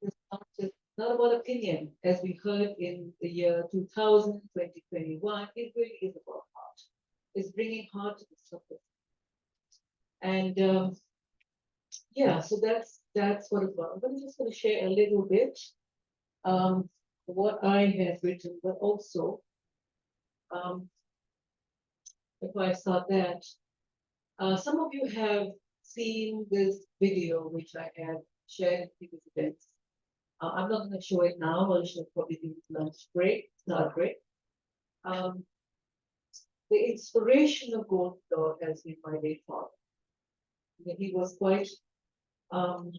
It's not about opinion, as we heard in the year 2000, 2021. It really is about heart. It's bringing heart to the surface. And yeah, so that's what it's about. I'm just going to share a little bit um, what I have written, but also um, before I start that, some of you have seen this video which I have shared in previous events. I'm not going to show it now. I should probably do lunch break, start break. Um, the inspiration of Golden Dog has been my late father. He was quite um,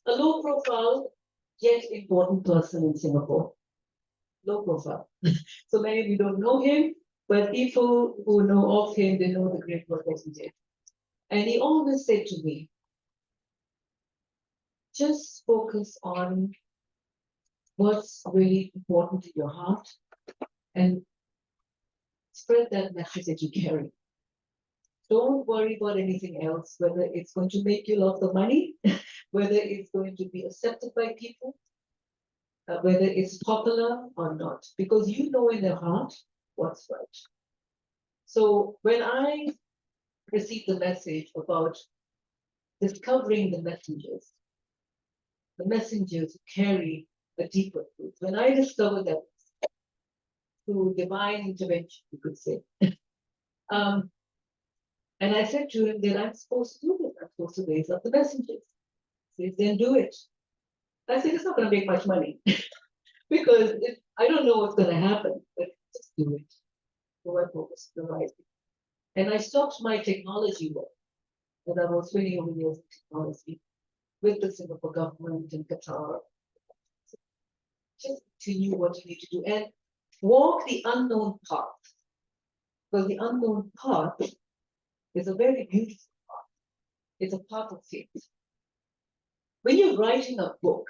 a low profile, yet important person in Singapore. Low profile. So many of you don't know him, but people who know of him, they know the great work that he did. And he always said to me, just focus on what's really important to your heart and spread that message that you carry. Don't worry about anything else, whether it's going to make you a lot of money, whether it's going to be accepted by people, whether it's popular or not, because you know in your heart what's right. So when I received the message about discovering the messengers who carry a deeper truth, when I discovered that through divine intervention, you could say, um, and I said to him that I'm supposed to do this, I'm supposed to raise up the messengers. He says, then do it. I said, it's not going to make much money because I don't know what's going to happen, but just do it. So I focused the right thing. And I stopped my technology work, and I was 20 over years in technology with the Singapore government and Qatar. Just continue what you need to do and walk the unknown path. Because the unknown path is a very beautiful path. It's a path of faith. When you're writing a book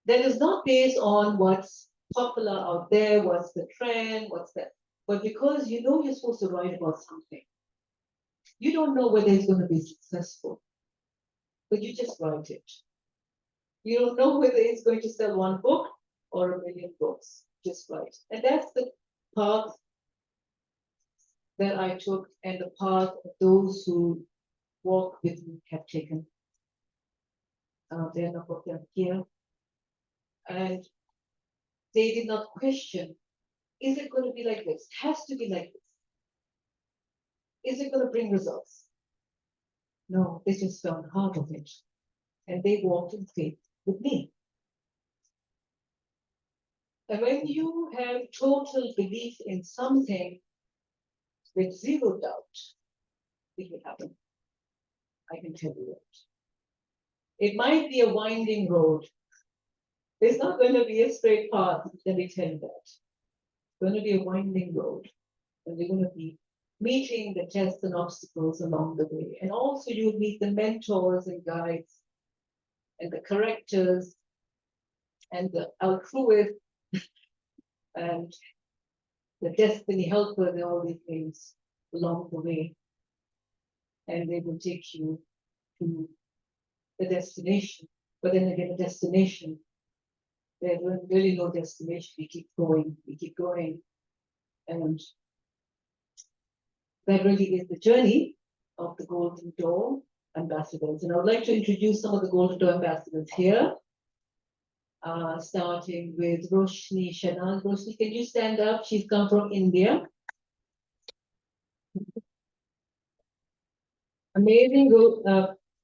that is not based on what's popular out there, what's the trend, what's that, but because you know you're supposed to write about something, you don't know whether it's going to be successful, but you just write it. You don't know whether it's going to sell one book or 1 million books. Just write. And that's the path that I took and the path of those who walk with me have taken. There are a number of them here. And they did not question, is it going to be like this? It has to be like this. Is it going to bring results? No, they just found the heart of it. And they walked in faith with me. And when you have total belief in something with zero doubt, it will happen. I can tell you that. It might be a winding road. It's not going to be a straight path, let me tell you that. It's going to be a winding road. And you're going to be meeting the tests and obstacles along the way. And also you'll meet the mentors and guides and the correctors and the altruists and the destiny helpers and all these things along the way. And they will take you to the destination. But then again, the destination, there's really no destination. We keep going. And that really is the journey of the Golden Door ambassadors. And I would like to introduce some of the Golden Door ambassadors here, starting with Roshni Shanal. Roshni, can you stand up? She's come from India. Amazing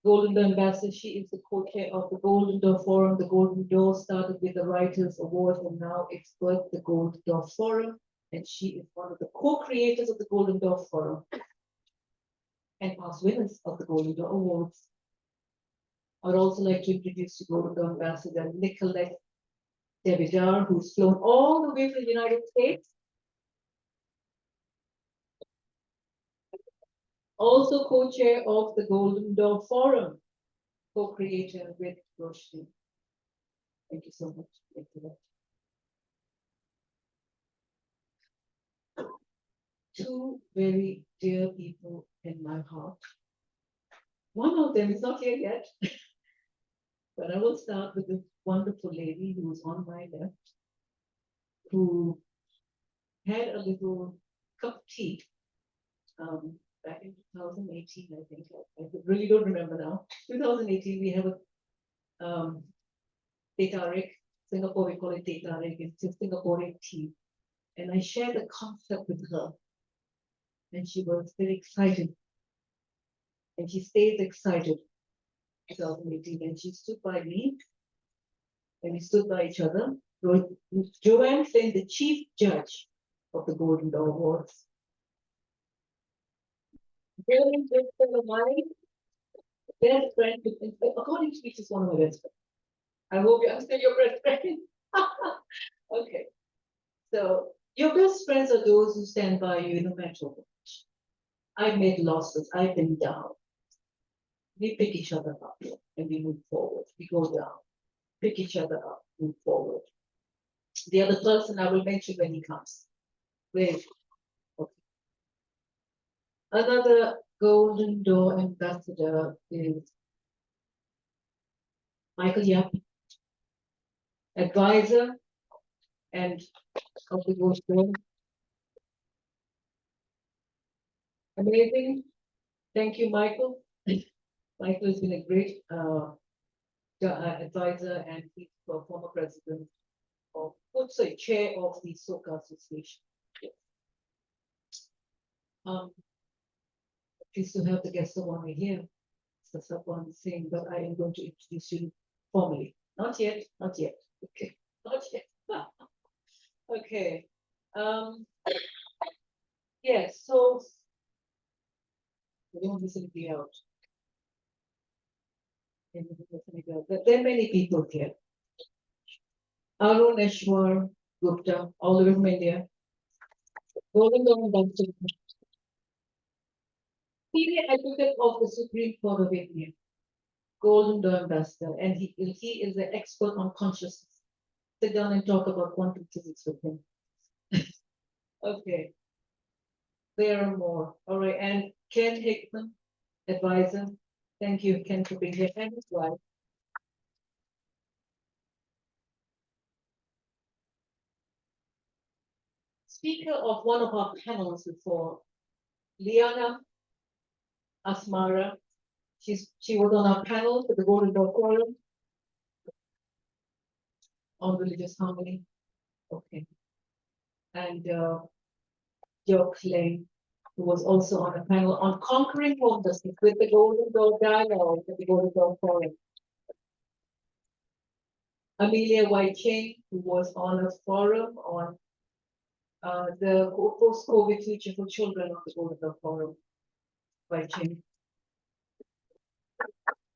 Golden Door ambassador. She is the co-chair of the Golden Door Forum. The Golden Door started with the Writers Award and now it's birthed the Golden Door Forum. And she is one of the co-creators of the Golden Door Forum and past winners of the Golden Door Awards. I would also like to introduce the Golden Door Ambassador Nicolette Devidar, who's flown all the way from the United States. Also co-chair of the Golden Door Forum, co-creator with Roshni. Thank you so much. Nicolette. Two very dear people in my heart. One of them is not here yet, But I will start with this wonderful lady who was on my left, who had a little cup of tea back in 2018, I think. I really don't remember now. 2018, we have a teh tarik. Singapore, we call it teh tarik. It's just Singaporean tea. And I shared the concept with her. And she was very excited. And she stays excited. 2018. And she stood by me. And we stood by each other. Joanne playing the chief judge of the Golden Door Awards. Very good friend of mine, best friend, according to me, she's one of my best friends. I hope I'm still your best friend. Okay. So your best friends are those who stand by you no matter what. I've made losses, I've been down. We pick each other up and we move forward. We go down, pick each other up, move forward. The other person I will mention when he comes. Wait. Okay. Another Golden Door ambassador is Michael Yap, advisor and of the Golden Door. Amazing. Thank you, Michael. Michael has been a great advisor, and he's a former president of, also chair of the SOCA Association. Yes. Pleased to have the guest of honor here. That's up on the same, but I am going to introduce you formally. Not yet, not yet. Okay, not yet. Okay. Yes, so we don't miss anything out. There are many people here. Aruneshwar Gupta, all the way from India. Golden Dawn Ambassador. Senior Advocate of the Supreme Court of India. Golden Dawn Ambassador. And he is an expert on consciousness. Sit down and talk about quantum physics with him. Okay. There are more. All right. And Ken Hickman, advisor. Thank you, Ken, for being here. And his wife. Speaker of one of our panels before, Liana Asmara. She was on our panel for the Golden Door Forum on religious harmony. Okay. And Joe Clay, who was also on a panel on conquering homelessness with the Golden Door Dialogue at the Golden Door Forum. Amelia White King, who was on a forum on the post-COVID future for children of the Golden Door Forum. White King.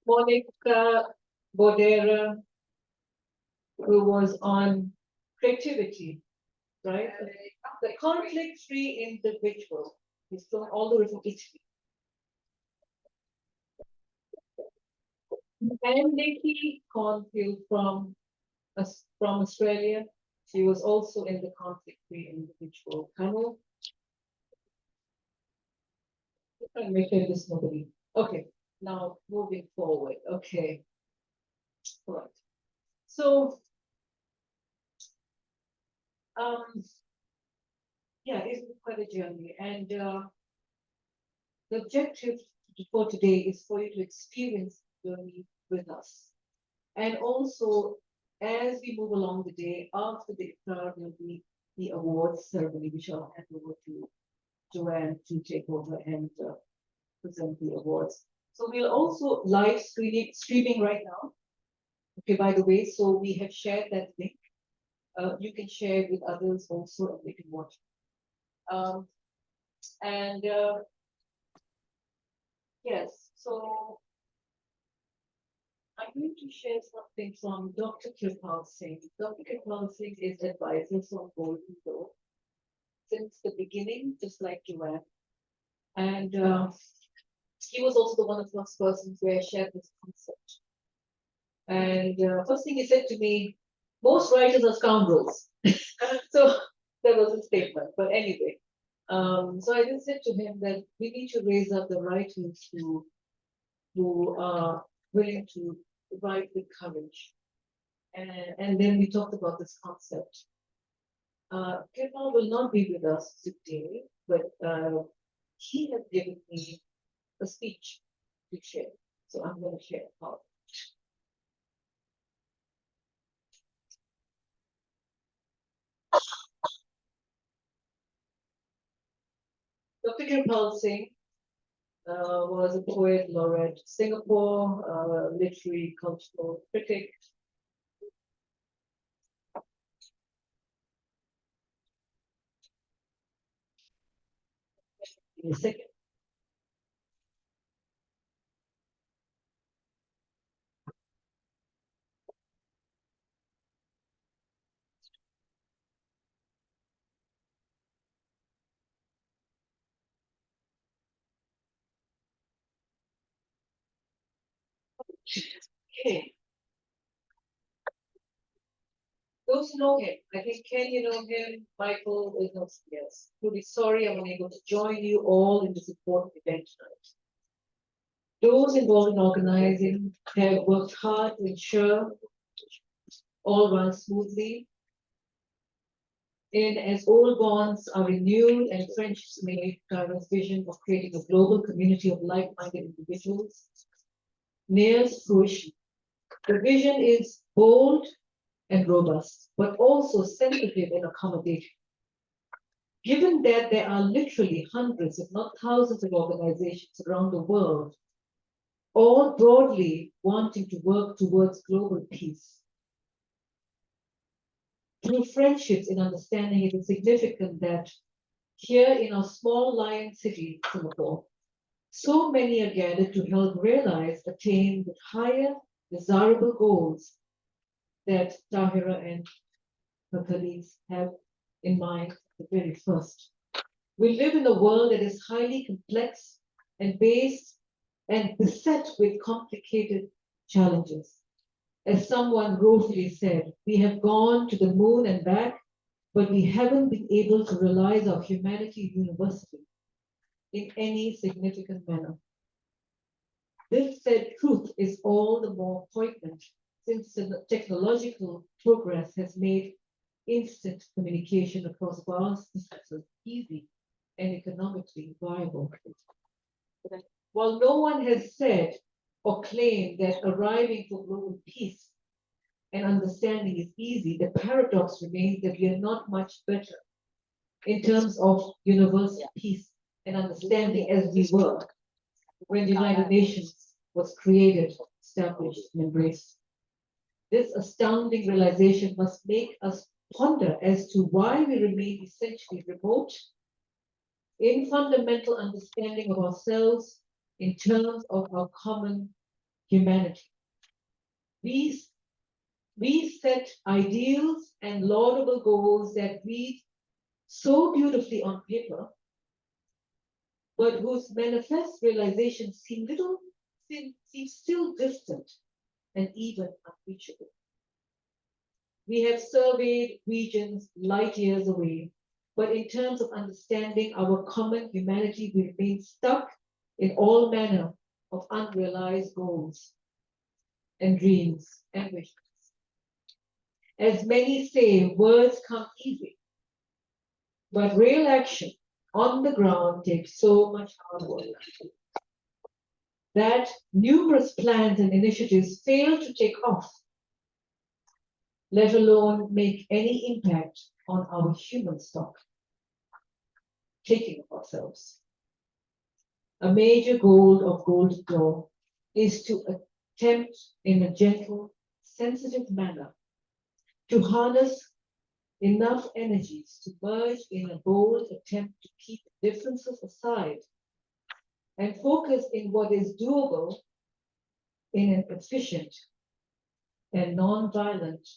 Monica Bodera, who was on creativity, right? The conflict-free individual. He's from all the way from Italy. And Nikki Cornfield from Australia. She was also in the conflict-free individual panel. I'm make sure this nobody. Okay, now moving forward. Okay. All right. So yeah, it's quite a journey. And the objective for today is for you to experience the journey with us. And also, as we move along the day, after the iftar will be the awards ceremony, which I'll hand over to Joanne to take over and present the awards. So we're also live streaming right now. Okay, by the way, so we have shared that link. You can share it with others also, and they can watch. Yes, so I'm going to share something from Dr. Kirpal Singh. Dr. Kirpal Singh is advisor on Golden Door since the beginning, just like Joanne. And he was also the one of the first persons where I shared this concept. And first thing he said to me, most writers are scoundrels. So that was a statement. But anyway, so I just said to him that we need to raise up the writers who are willing to right with courage. And then we talked about this concept. Kirpal will not be with us today, but he has given me a speech to share. So I'm going to share how. Dr. Kirpal Singh was a poet laureate, Singapore, literary cultural critic. In a second. Okay. Those who know him, I think Ken, you know him, Michael is not yes. Truly sorry I'm unable to join you all in this important event tonight. Those involved in organizing have worked hard to ensure all runs smoothly. And as old bonds are renewed and friendships made, Tyra's vision of creating a global community of like-minded individuals nears fruition. The vision is bold and robust, but also sensitive and accommodating. Given that there are literally hundreds, if not thousands, of organizations around the world, all broadly wanting to work towards global peace, through friendships and understanding, it is significant that here in our small lion city, Singapore, so many are gathered to help realize, attain the higher, desirable goals that Tahira and her colleagues have in mind at the very first. We live in a world that is highly complex and based and beset with complicated challenges. As someone roughly said, we have gone to the moon and back, but we haven't been able to realize our humanity universally in any significant manner. This said truth is all the more poignant since technological progress has made instant communication across vast distances easy and economically viable. While no one has said or claimed that arriving for global peace and understanding is easy, the paradox remains that we are not much better in terms of universal peace and understanding as we were when the United Nations was created, established, and embraced. This astounding realization must make us ponder as to why we remain essentially remote in fundamental understanding of ourselves in terms of our common humanity. We, we set ideals and laudable goals that read so beautifully on paper, but whose manifest realizations seem still distant and even unreachable. We have surveyed regions light years away, but in terms of understanding our common humanity, we remain stuck in all manner of unrealized goals and dreams and wishes. As many say, words come easy, but real action on the ground takes so much hard work that numerous plans and initiatives fail to take off, let alone make any impact on our human stock, taking of ourselves. A major goal of Golden Dawn is to attempt in a gentle, sensitive manner to harness enough energies to merge in a bold attempt to keep differences aside and focus in what is doable in an efficient and non-violent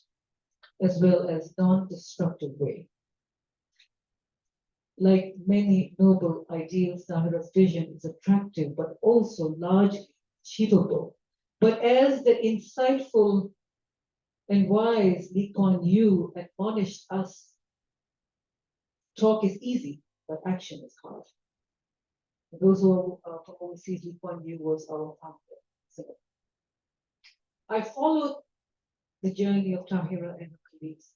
as well as non-destructive way. Like many noble ideals, Tahira's vision is attractive but also largely achievable. But as the insightful and wise Lee Kuan Yew admonished us, talk is easy, but action is hard. Those who are from overseas, Lee Kuan Yew was our founder. So I followed the journey of Tahira and her colleagues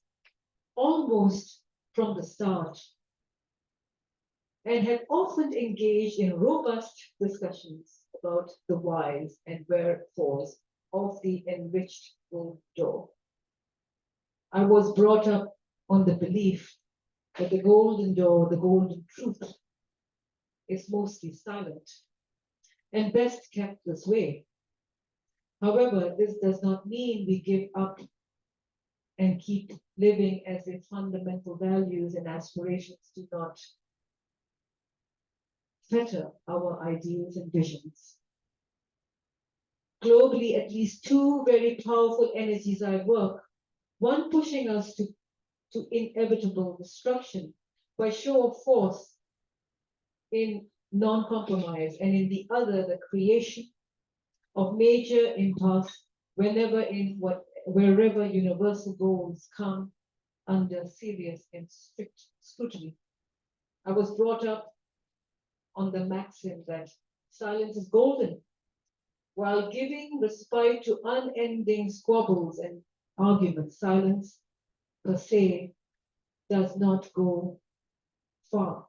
almost from the start and have often engaged in robust discussions about the whys and wherefores of the enriched gold door. I was brought up on the belief that the golden door, the golden truth, is mostly silent and best kept this way. However, this does not mean we give up and keep living as if fundamental values and aspirations do not fetter our ideals and visions. Globally, at least two very powerful energies are at work, one pushing us to inevitable destruction by show of force in non-compromise, and in the other, the creation of major impulse wherever universal goals come under serious and strict scrutiny. I was brought up on the maxim that silence is golden, while giving respite to unending squabbles and arguments. Silence per se does not go far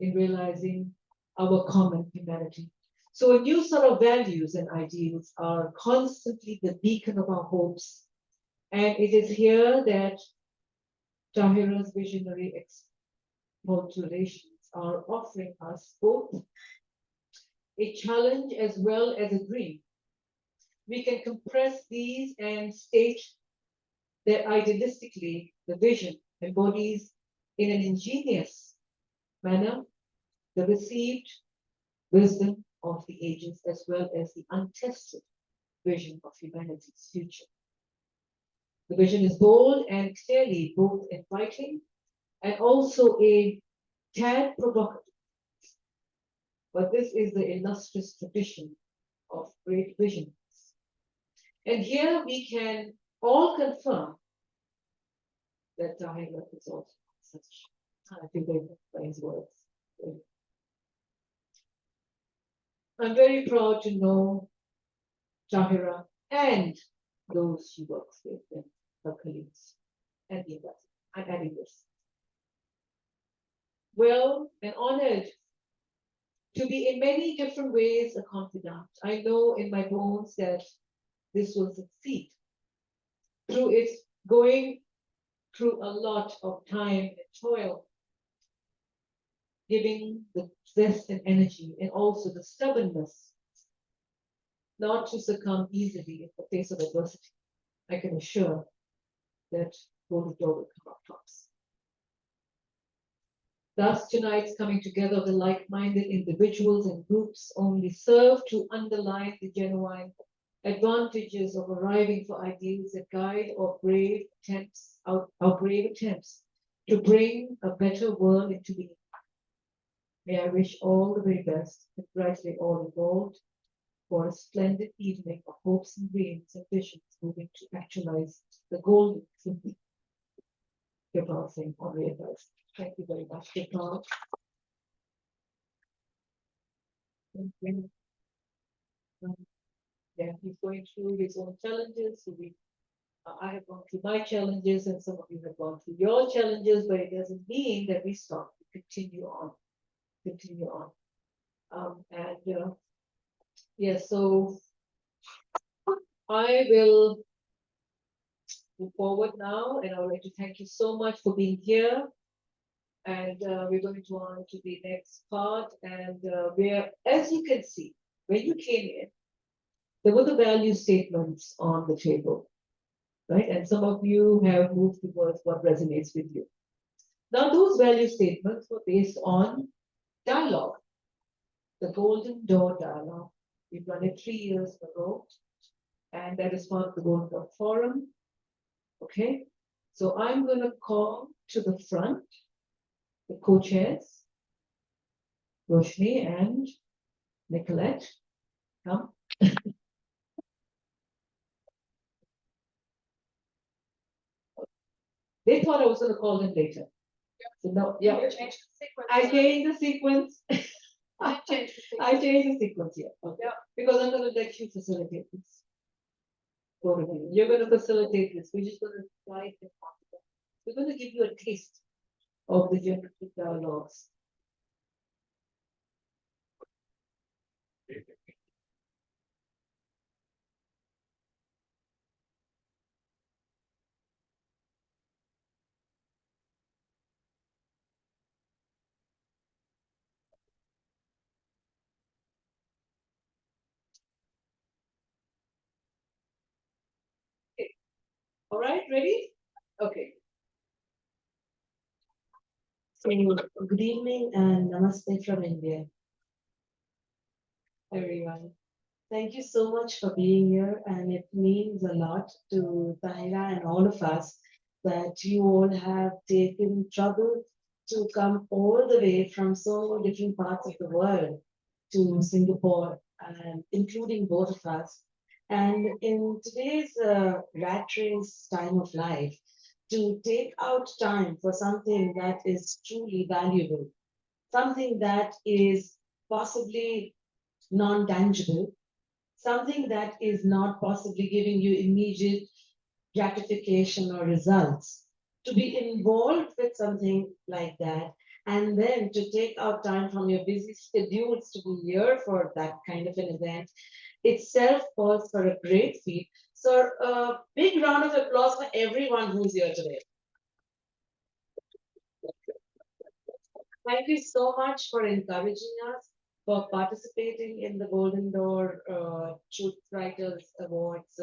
in realizing our common humanity. So a new sort of values and ideals are constantly the beacon of our hopes. And it is here that Tahira's visionary expostulations are offering us both a challenge as well as a dream. We can compress these and state that idealistically the vision embodies in an ingenious manner the received wisdom of the ages as well as the untested vision of humanity's future. The vision is bold and clearly both inviting and also a tad provocative. But this is the illustrious tradition of great visions. And here we can all confirm that Tahira is also such. I think by his words. I'm very proud to know Tahira and those she works with and her colleagues and the investors. I'm adding this. Well, and honored to be in many different ways a confidant. I know in my bones that this will succeed through its going through a lot of time and toil, giving the zest and energy and also the stubbornness not to succumb easily in the face of adversity. I can assure that Golden Door will come up tops. Thus, tonight's coming together of the like-minded individuals and groups only serve to underline the genuine advantages of arriving for ideals that guide our brave attempts to bring a better world into being. May I wish all the very best and congratulate all involved for a splendid evening of hopes and dreams and visions moving to actualize the golden truth. Gopal Singh on the advice. Thank you very much, Gopal. Yeah, he's going through his own challenges. So I have gone through my challenges, and some of you have gone through your challenges, but it doesn't mean that we stop. We continue on, continue on. Yeah, so I will move forward now, and I would like to thank you so much for being here. And we're going to on to the next part, and where, as you can see, when you came in, there were the value statements on the table, right? And some of you have moved towards what resonates with you. Now, those value statements were based on dialogue, the Golden Door Dialogue. We've run it 3 years ago, and that is part of the Golden Door Forum. Okay, so I'm going to call to the front the co-chairs, Roshni and Nicolette. Come. They thought I was going to call them later. So no, yeah. You changed the sequence. I changed the sequence. I changed the sequence. I changed the sequence, yeah. Okay. Yeah. Because I'm going to let you facilitate this. You're going to facilitate this. We're just going to try it. We're going to give you a taste of the geometric dialogues. Okay. All right, ready? Okay. So, good evening and namaste from India, everyone. Thank you so much for being here, and it means a lot to Tahira and all of us that you all have taken trouble to come all the way from so many different parts of the world to Singapore, and including both of us. And in today's rat race time of life, to take out time for something that is truly valuable, something that is possibly non tangible, something that is not possibly giving you immediate gratification or results. To be involved with something like that, and then to take out time from your busy schedules to be here for that kind of an event, itself calls for a great feat. So, a big round of applause for everyone who's here today. Thank you so much for encouraging us, for participating in the Golden Door Truth Writers Awards,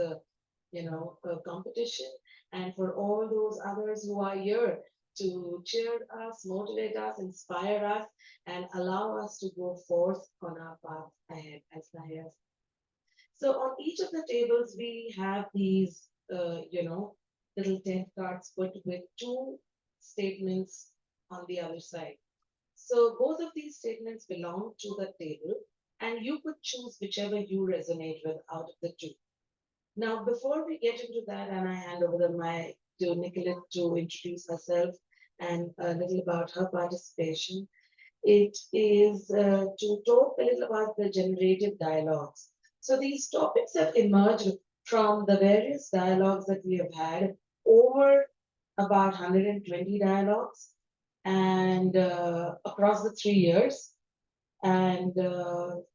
competition, and for all those others who are here to cheer us, motivate us, inspire us, and allow us to go forth on our path ahead as Nahir. So on each of the tables, we have these, little tent cards put with two statements on the other side. So both of these statements belong to the table, and you could choose whichever you resonate with out of the two. Now, before we get into that, and I hand over the mic to Nicolette to introduce herself and a little about her participation, it is to talk a little about the generative dialogues. So these topics have emerged from the various dialogues that we have had over about 120 dialogues and across the 3 years, and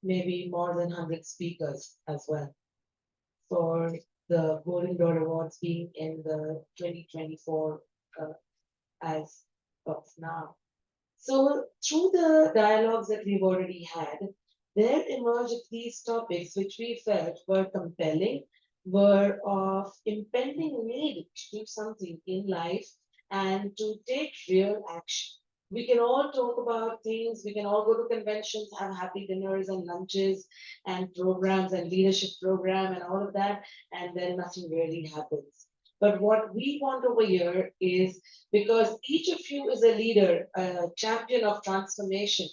maybe more than 100 speakers as well for the Golden Door Awards being in the 2024 as of now. So through the dialogues that we've already had, there emerged these topics which we felt were compelling, were of impending need to do something in life and to take real action. We can all talk about things, we can all go to conventions, have happy dinners and lunches and programs and leadership program and all of that, and then nothing really happens. But what we want over here is, because each of you is a leader, a champion of transformation,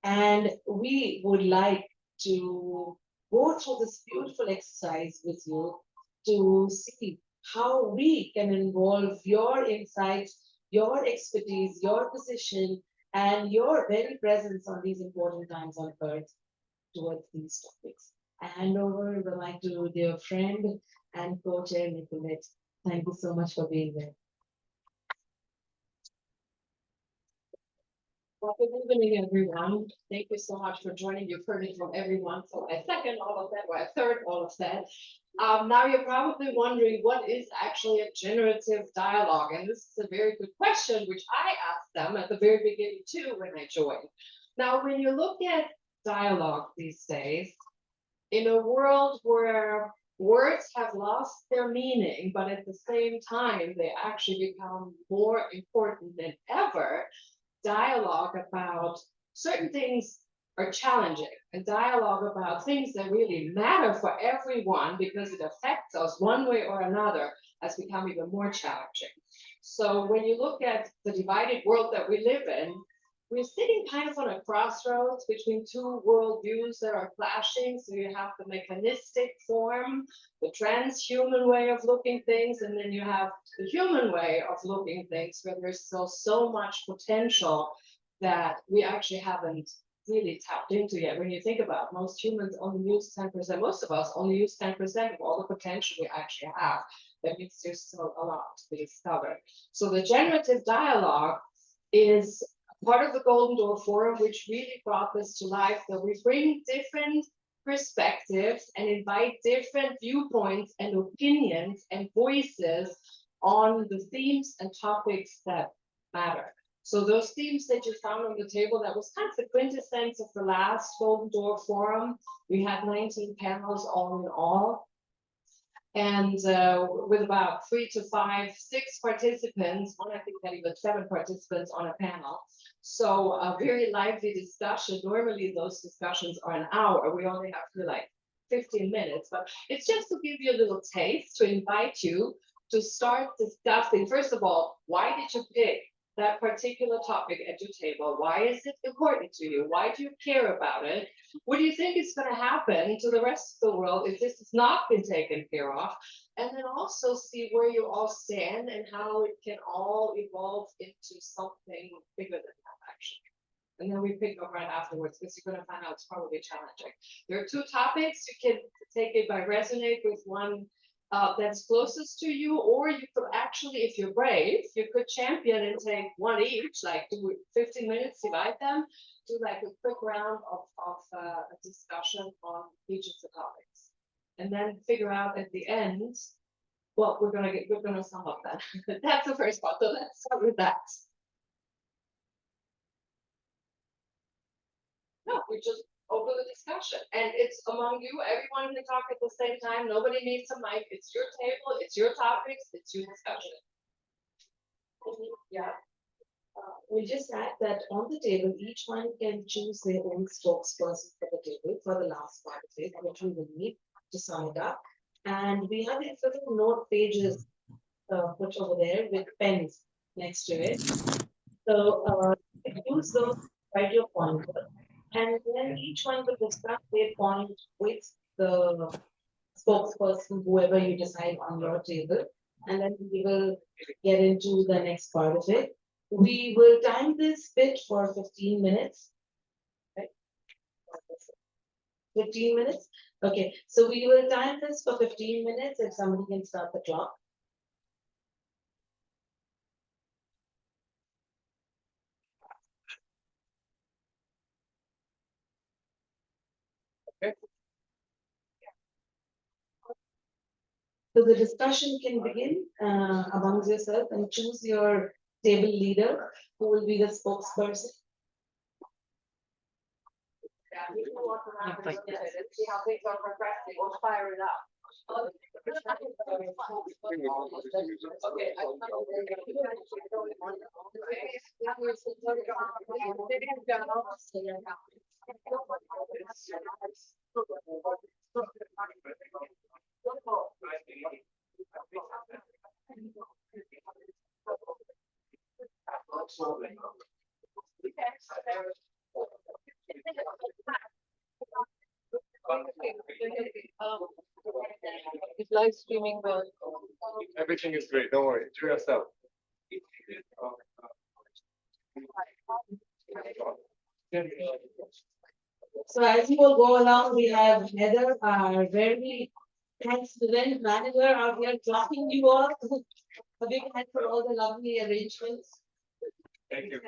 and we would like to go through this beautiful exercise with you to see how we can involve your insights, your expertise, your position, and your very presence on these important times on earth towards these topics. I hand over the mic to dear friend and co-chair Nicolette. Thank you so much for being there. Well, good evening, everyone. Thank you so much for joining. You've heard it from everyone, so I second all of that, or I third all of that. Now you're probably wondering what is actually a generative dialogue, and this is a very good question, which I asked them at the very beginning too when I joined. Now, when you look at dialogue these days, in a world where words have lost their meaning, but at the same time, they actually become more important than ever, dialogue about certain things are challenging. A dialogue about things that really matter for everyone because it affects us one way or another has become even more challenging. So when you look at the divided world that we live in, we're sitting kind of on a crossroads between two worldviews that are clashing. So you have the mechanistic form, the transhuman way of looking things, and then you have the human way of looking things where there's still so much potential that we actually haven't really tapped into yet. When you think about it, most humans only use 10%, most of us only use 10% of all the potential we actually have. That means there's still a lot to be discovered. So the generative dialogue is part of the Golden Door Forum, which really brought this to life, that we bring different perspectives and invite different viewpoints and opinions and voices on the themes and topics that matter. So those themes that you found on the table, that was kind of the quintessence of the last Golden Door Forum. We had 19 panels all in all. And with about 3 to 5, 6 participants, one I think had even 7 participants on a panel. So a very lively discussion. Normally those discussions are an hour. We only have to like 15 minutes, but it's just to give you a little taste, to invite you to start discussing. First of all, why did you pick that particular topic at your table? Why is it important to you? Why do you care about it? What do you think is going to happen to the rest of the world if this has not been taken care of? And then also see where you all stand and how it can all evolve into something bigger than that, actually. And then we pick up right afterwards, because you're going to find out it's probably challenging. There are 2 topics. You can take it by resonate with one that's closest to you, or you could actually, if you're brave, you could champion and take one each, like do 15 minutes, divide them, do like a quick round of a discussion on each of the topics, and then figure out at the end what we're gonna sum up that. That's the first part. So let's start with that. No, we just open the discussion, and it's among you. Everyone can talk at the same time. Nobody needs a mic. It's your table. It's your topics. It's your discussion. Yeah. We just add that on the table, each one can choose their own spokesperson for the table for the last part of it, which we will need to sum it up. And we have these little note pages put over there with pens next to it. So use those to write your pointer. And then each one will discuss their point with the spokesperson, whoever you decide on your table. And then we will get into the next part of it. We will time this bit for 15 minutes. Right? 15 minutes? Okay, so we will time this for 15 minutes if somebody can start the clock. Okay. So the discussion can begin amongst yourself, and choose your table leader who will be the spokesperson. Yeah, we can walk around and look at it and see how things are progressing. We'll fire it up. It's live streaming, but Everything is great. Don't worry. Do yourself. So as you will go along, we have Heather, our very excellent manager out here clocking you all. A big hand for all the lovely arrangements. Thank you.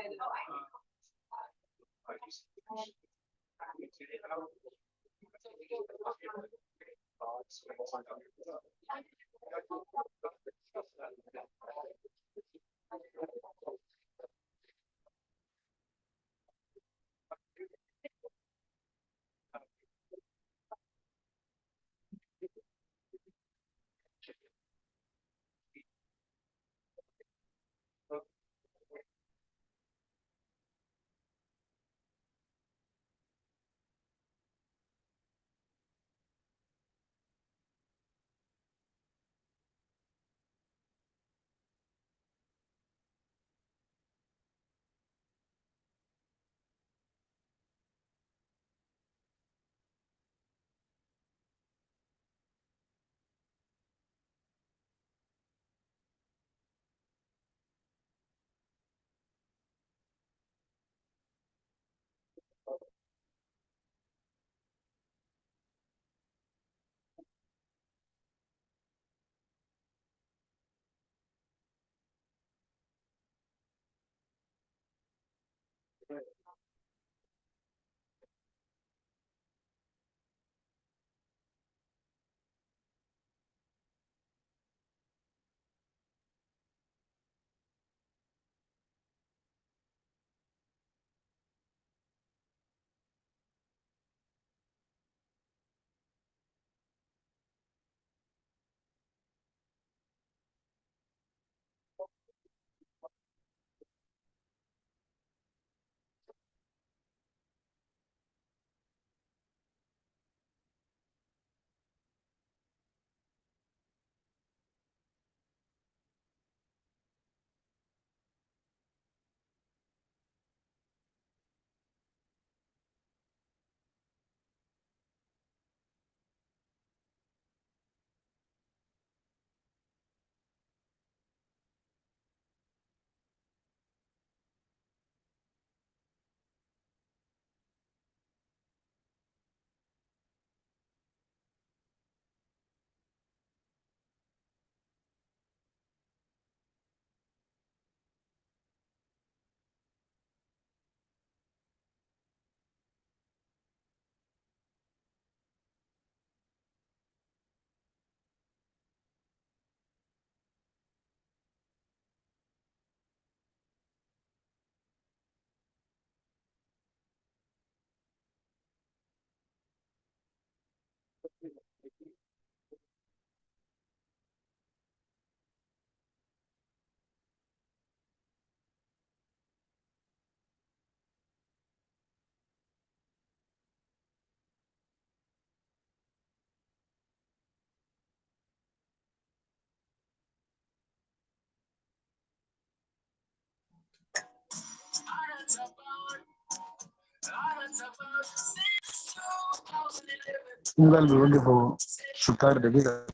هم قال بيوقفوا ستار دقيقة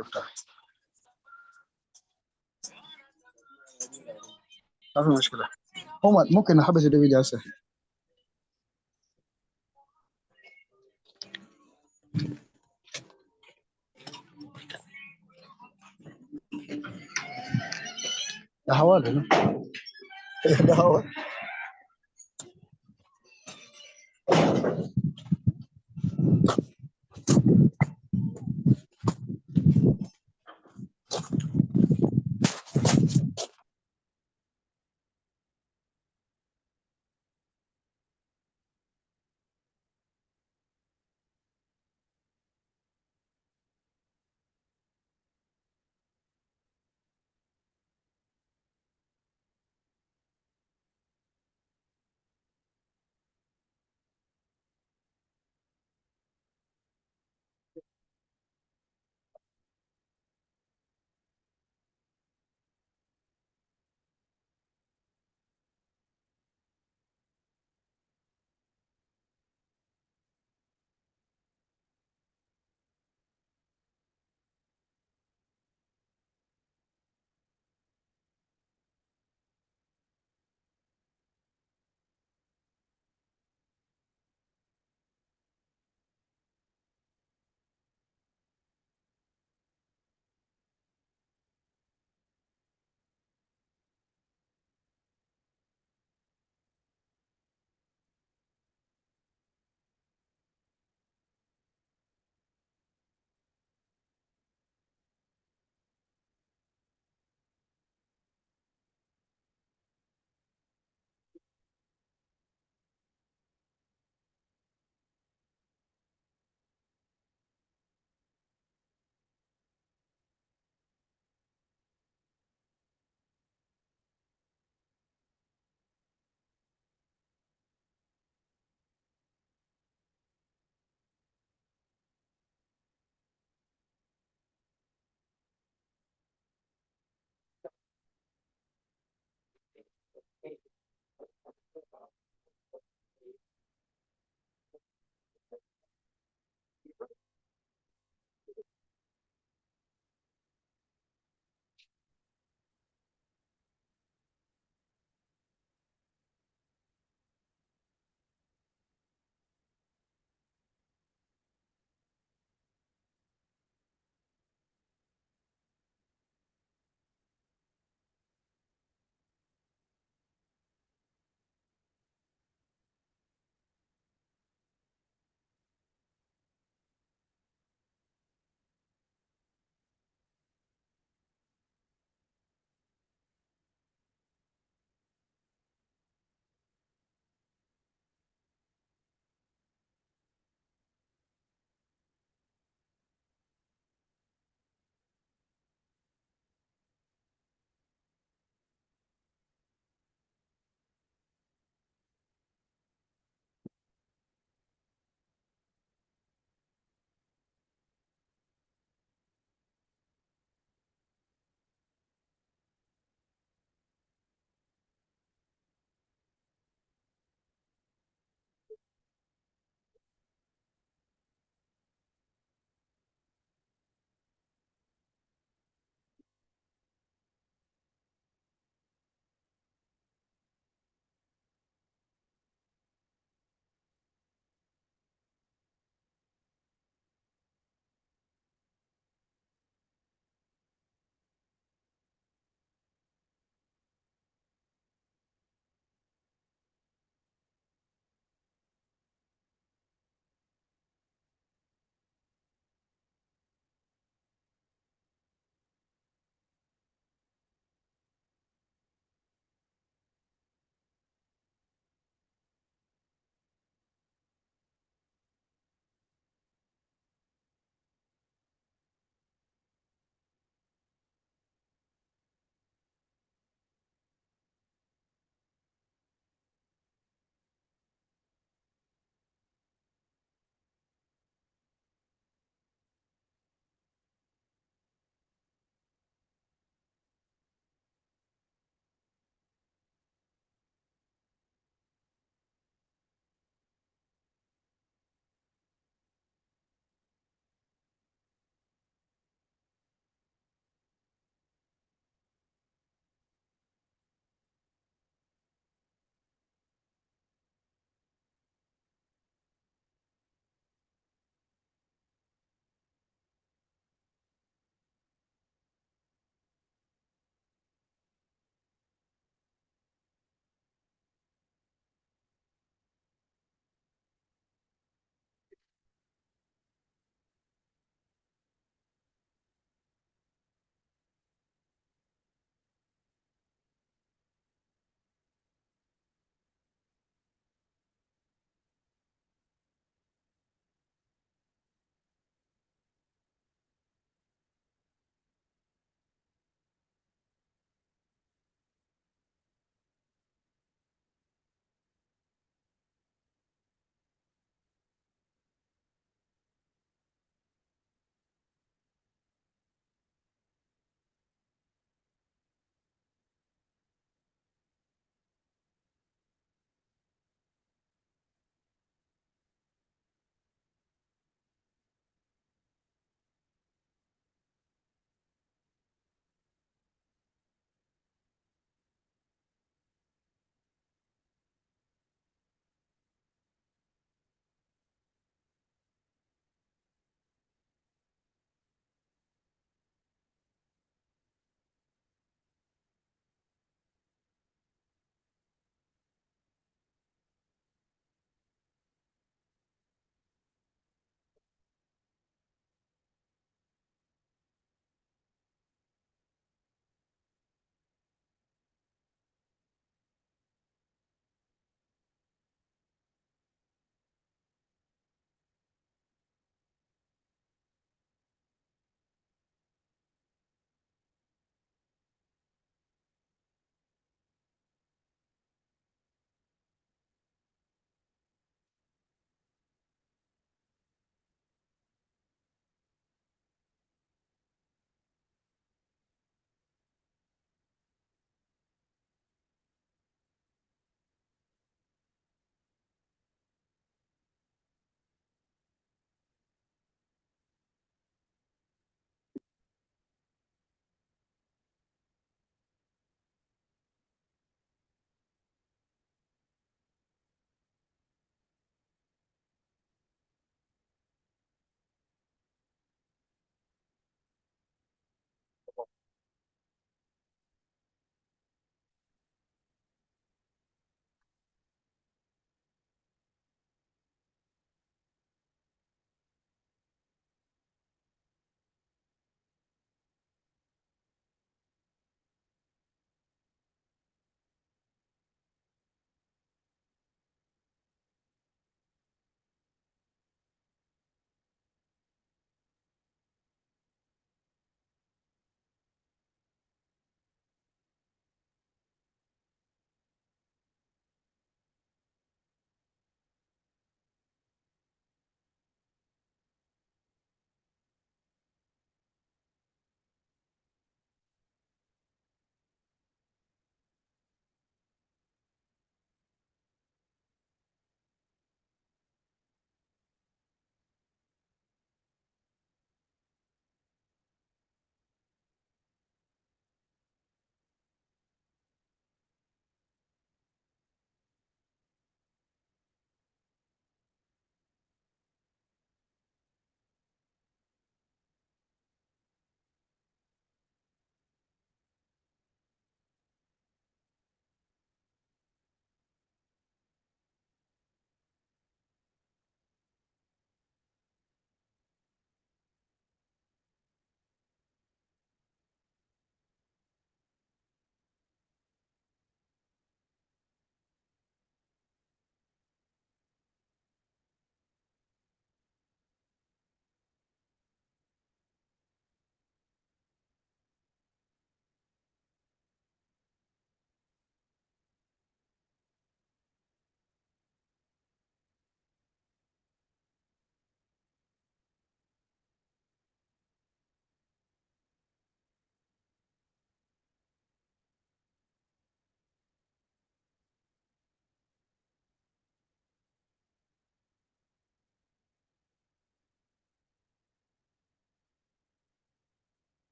يفتح. ما في مشكلة. هم ممكن نحبس الفيديو هسه. ده حوالي ده هو.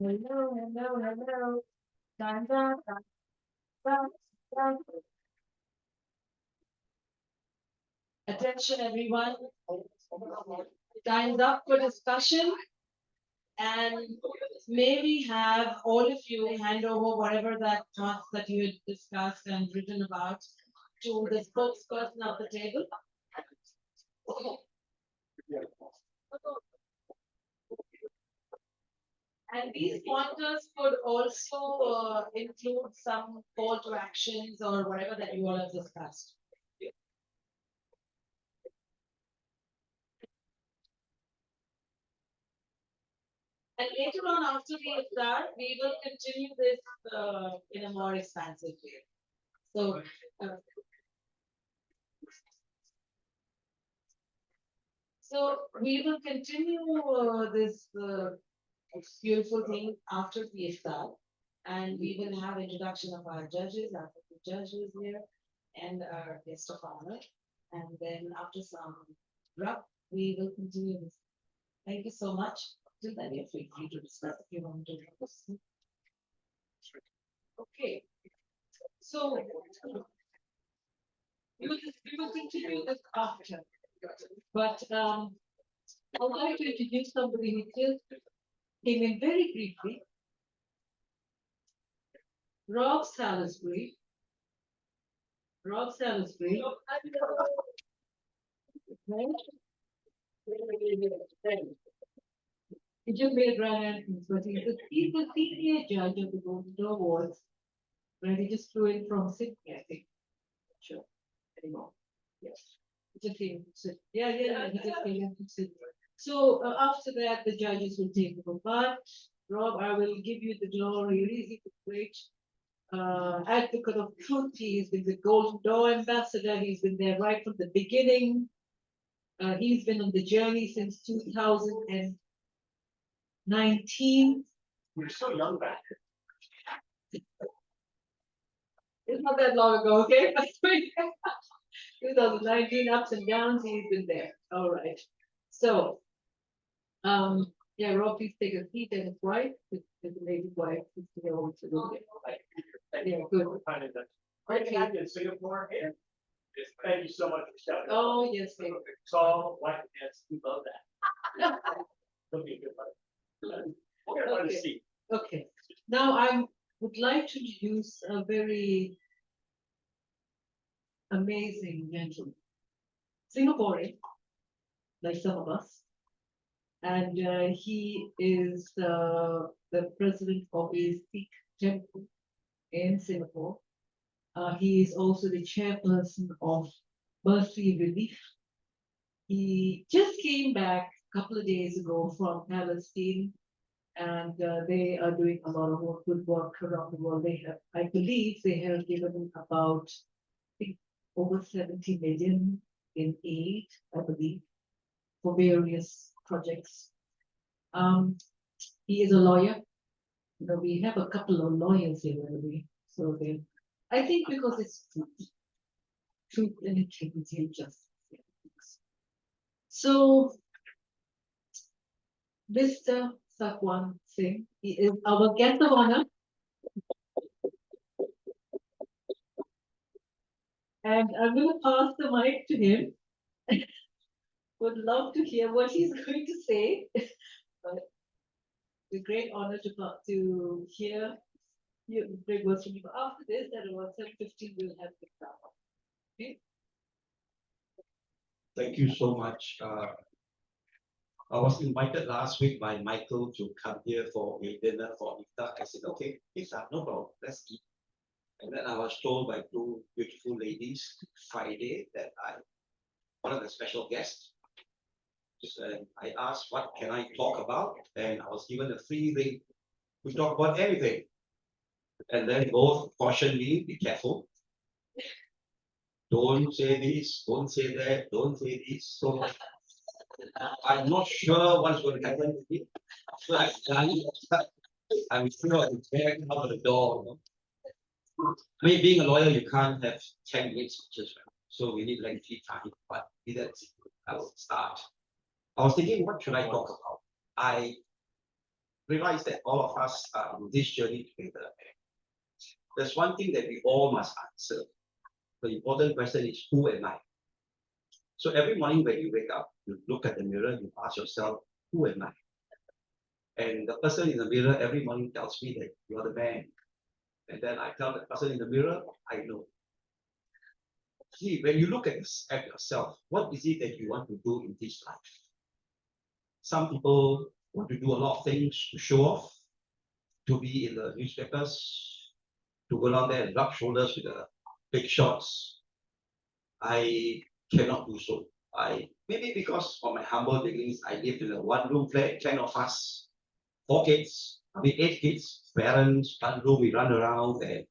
Hello, hello, hello. Time's up. Time's up. Attention, everyone. Time's up for discussion. And may we have all of you hand over whatever that thoughts that you had discussed and written about to the spokesperson of the table. And these pointers could also include some call to actions or whatever that you all have discussed. And later on, after we start, we will continue this in a more expansive way. So, we will continue this beautiful thing after we start, and we will have introduction of our judges, our judges here, and our guest of honor. And then after some wrap, we will continue this. Thank you so much. Till then, you're free to discuss if you want to. Okay. So we will continue this after. But I'd like to introduce somebody who just came in very briefly. Rob Salisbury. Rob Salisbury. He just made a grand entrance, but he's the senior judge of the Golden Door Awards, where he just flew in from Sydney, I think. Not sure anymore. Yes. He just came from Sydney. Yeah, he just came in from Sydney. So after that, the judges will take over. But Rob, I will give you the glory. He's a great advocate of truth. He's been the Golden Door ambassador. He's been there right from the beginning. He's been on the journey since 2019. We're so young back. It's not that long ago, okay? 2019, ups and downs, he's been there. All right. So, yeah, Rob, please take a seat, and his wife, his lady's wife, is here also. Yeah, good. Great to have you in Singapore. And thank you so much for shouting. Oh, yes, baby. So, like, yes, we love that. It'll be a good one. We're gonna find a seat. Okay, now I would like to introduce a very amazing gentleman, Singaporean, like some of us, and he is the president of a Sikh temple in Singapore. He is also the chairperson of Mercy Relief. He just came back a couple of days ago from Palestine, and they are doing a lot of good work around the world. They have, I believe, they have given about, I think, over 70 million in aid, I believe, for various projects. He is a lawyer. You know, we have a couple of lawyers here, really. So they, I think, because it's truth and integrity and justice. So, Mr. Sakwan Singh, he is our guest of honor. And I'm going to pass the mic to him. Would love to hear what he's going to say. But it's a great honor to hear great words from you. But after this, at about 7:15, we'll have the crowd. Okay. Thank you so much. I was invited last week by Michael to come here for a dinner for iftar. I said, okay, iftar, no problem, let's eat. And then I was told by two beautiful ladies Friday that I one of the special guests. I asked, what can I talk about? And I was given a free ring to talk about everything. And then both cautioned me, be careful. Don't say this, don't say that, don't say this. So I'm not sure what's going to happen with it. So I'm sure I'll be out of the door. I mean, being a lawyer, you can't have 10 minutes speeches, right? So we need lengthy time, but I will start. I was thinking, what should I talk about? I realize that all of us are in this journey together. There's one thing that we all must answer. The important question is, who am I? So every morning when you wake up, you look at the mirror, you ask yourself, who am I? And the person in the mirror every morning tells me that you are the man. And then I tell the person in the mirror, I know. See, when you look at yourself, what is it that you want to do in this life? Some people want to do a lot of things to show off, to be in the newspapers, to go down there and rub shoulders with the big shots. I cannot do so. Maybe because of my humble beginnings, I lived in a one-room flat, 10 of us, 8 kids, parents, one room, we run around, and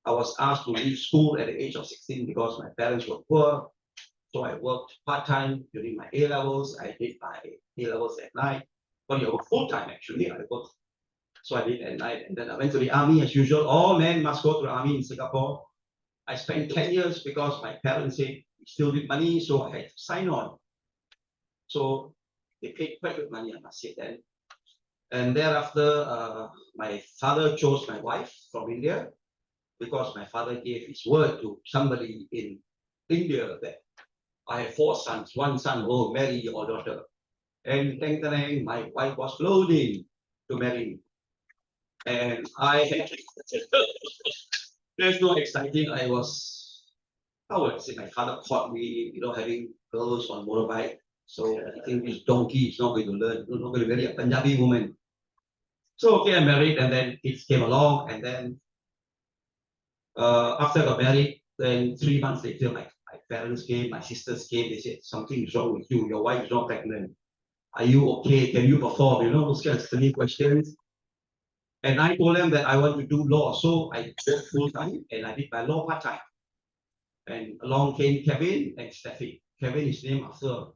I was asked to leave school at the age of 16 because my parents were poor. So I worked part-time during my A-levels. I did my A-levels at night. Well, I worked full-time actually. I worked. So I did at night, and then I went to the army as usual. All men must go to the army in Singapore. I spent 10 years because my parents said we still need money, so I had to sign on. So they paid quite good money, I must say then. And thereafter, my father chose my wife from India because my father gave his word to somebody in India that I have 4 sons, one son will marry your daughter. And thank my wife was loading to marry me. And I had, there's no exciting, I would say my father caught me, having girls on motorbike. So I think this donkey is not going to learn, not going to marry a Punjabi woman. So okay, I married, and then kids came along, and then after I got married, then 3 months later, my parents came, my sisters came, they said, something is wrong with you, your wife is not pregnant. Are you okay? Can you perform? Those kind of silly questions. And I told them that I want to do law. So I worked full time and I did my law part time. And along came Kevin and Steffi. Kevin is named after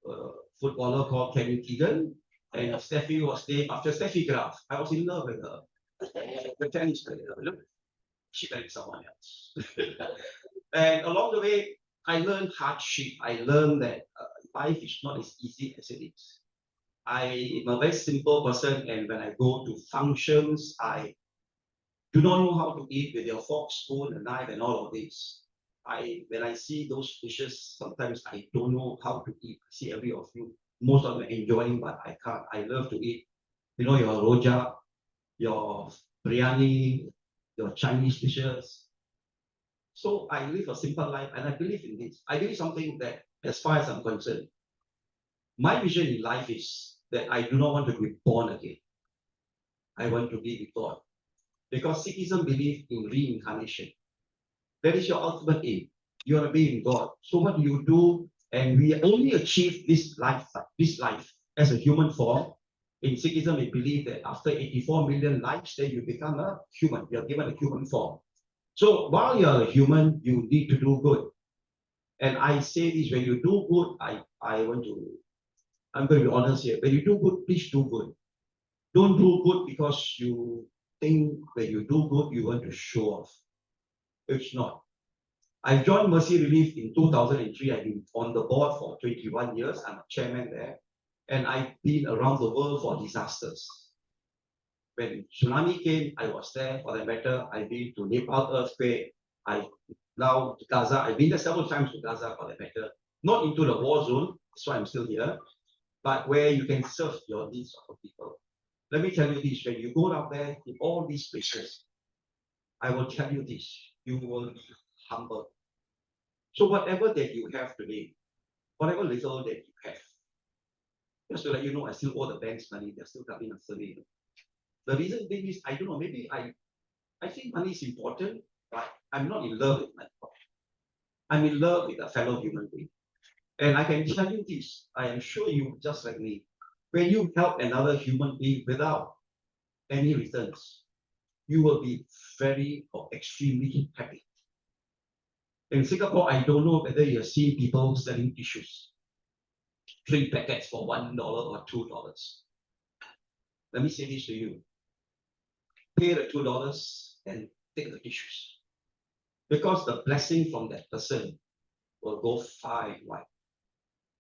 a footballer called Kevin Keegan. And Steffi was named after Steffi Graf. I was in love with her. The tennis player. Look, she married someone else. And along the way, I learned hardship. I learned that life is not as easy as it is. I am a very simple person, and when I go to functions, I do not know how to eat with your fork, spoon, and knife, and all of this. When I see those dishes, sometimes I don't know how to eat. I see every of you, most of them enjoying, but I can't. I love to eat. Your rojak, your biryani, your Chinese dishes. So I live a simple life, and I believe in this. I believe something that, as far as I'm concerned, my vision in life is that I do not want to be born again. I want to be with God. Because Sikhism believes in reincarnation. That is your ultimate aim. You want to be in God. So what do you do? And we only achieve this life as a human form. In Sikhism, we believe that after 84 million lives, then you become a human. You are given a human form. So while you are a human, you need to do good. And I say this, when you do good, I'm going to be honest here. When you do good, please do good. Don't do good because you think when you do good, you want to show off. It's not. I joined Mercy Relief in 2003. I've been on the board for 21 years. I'm a chairman there. And I've been around the world for disasters. When tsunami came, I was there. For that matter, I've been to Nepal earthquake. Now to Gaza. I've been there several times to Gaza, for that matter. Not into the war zone. That's why I'm still here. But where you can serve your needs of people. Let me tell you this, when you go out there in all these places, I will tell you this, you will be humble. So whatever that you have today, whatever little that you have, just to let you know, I still owe the bank's money, they're still coming after me. The reason being is, I don't know, maybe I think money is important, but I'm not in love with money. I'm in love with a fellow human being. And I can tell you this, I am sure you, just like me, when you help another human being without any returns, you will be very or extremely happy. In Singapore, I don't know whether you have seen people selling tissues. 3 packets for $1 or $2. Let me say this to you. Pay the $2 and take the tissues. Because the blessing from that person will go far and wide.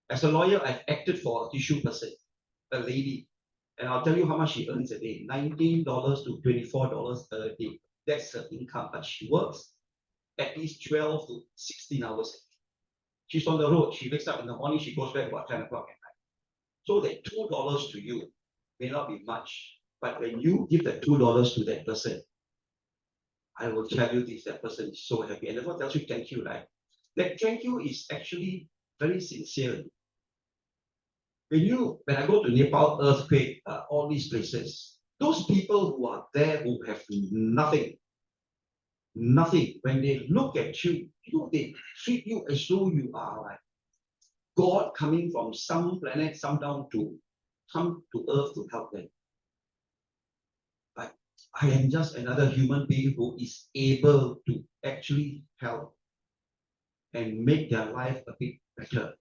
As a lawyer, I've acted for a tissue person, a lady. And I'll tell you how much she earns a day, $19 to $24 a day. That's her income, but she works at least 12 to 16 hours a day. She's on the road, she wakes up in the morning, she goes back about 10 o'clock at night. So that $2 to you may not be much, but when you give that $2 to that person, I will tell you this, that person is so happy. And everyone tells you thank you, right? That thank you is actually very sincere. When I go to Nepal, earthquake, all these places, those people who are there who have nothing, when they look at you, they treat you as though you are like God coming from some planet, come to earth to help them. But I am just another human being who is able to actually help and make their life a bit better.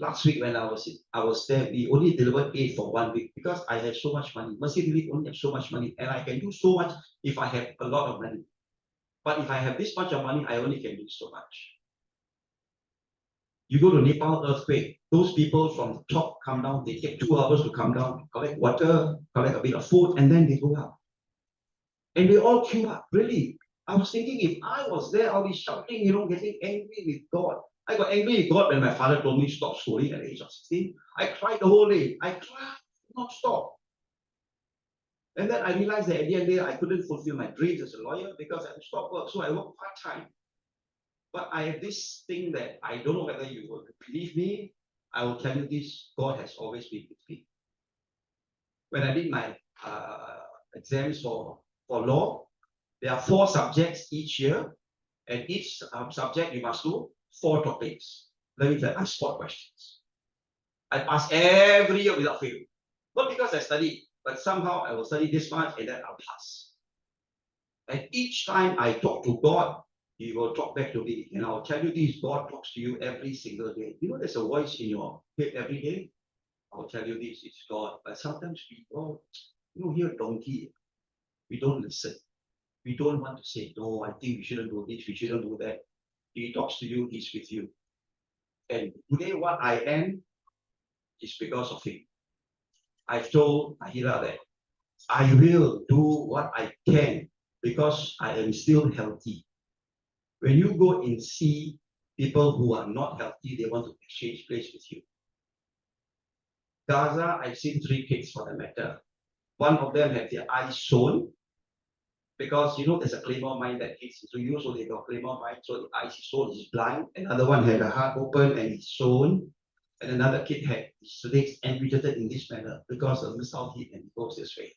Last week when I was there, we only delivered 8 for 1 week because I have so much money. Mercy really only have so much money, and I can do so much if I have a lot of money. But if I have this much of money, I only can do so much. You go to Nepal earthquake, those people from the top come down, they take 2 hours to come down, collect water, collect a bit of food, and then they go up. And they all queue up, really. I was thinking if I was there, I'll be shouting, getting angry with God. I got angry with God when my father told me to stop schooling at the age of 16. I cried the whole day. I cried non-stop. And then I realized that at the end of the day, I couldn't fulfill my dreams as a lawyer because I had to stop work. So I worked part-time. But I have this thing that I don't know whether you will believe me. I will tell you this, God has always been with me. When I did my exams for law, there are 4 subjects each year, and each subject you must do 4 topics. Let me tell you, I scored questions. I pass every year without fail. Not because I studied, but somehow I will study this much and then I'll pass. And each time I talk to God, He will talk back to me. And I'll tell you this, God talks to you every single day. There's a voice in your head every day. I'll tell you this, it's God. But sometimes we all, hear donkey. We don't listen. We don't want to say, no, I think we shouldn't do this, we shouldn't do that. He talks to you, He's with you. And today what I am is because of Him. I've told Ahira that I will do what I can because I am still healthy. When you go and see people who are not healthy, they want to exchange place with you. Gaza, I've seen 3 kids for the matter. One of them had their eyes sewn because there's a claymore mine that hits into you, so they got claymore mine, so the eyes is sewn, he's blind. Another one had a heart open and he's sewn. And another kid had his legs amputated in this manner because of missile hit and he goes this way.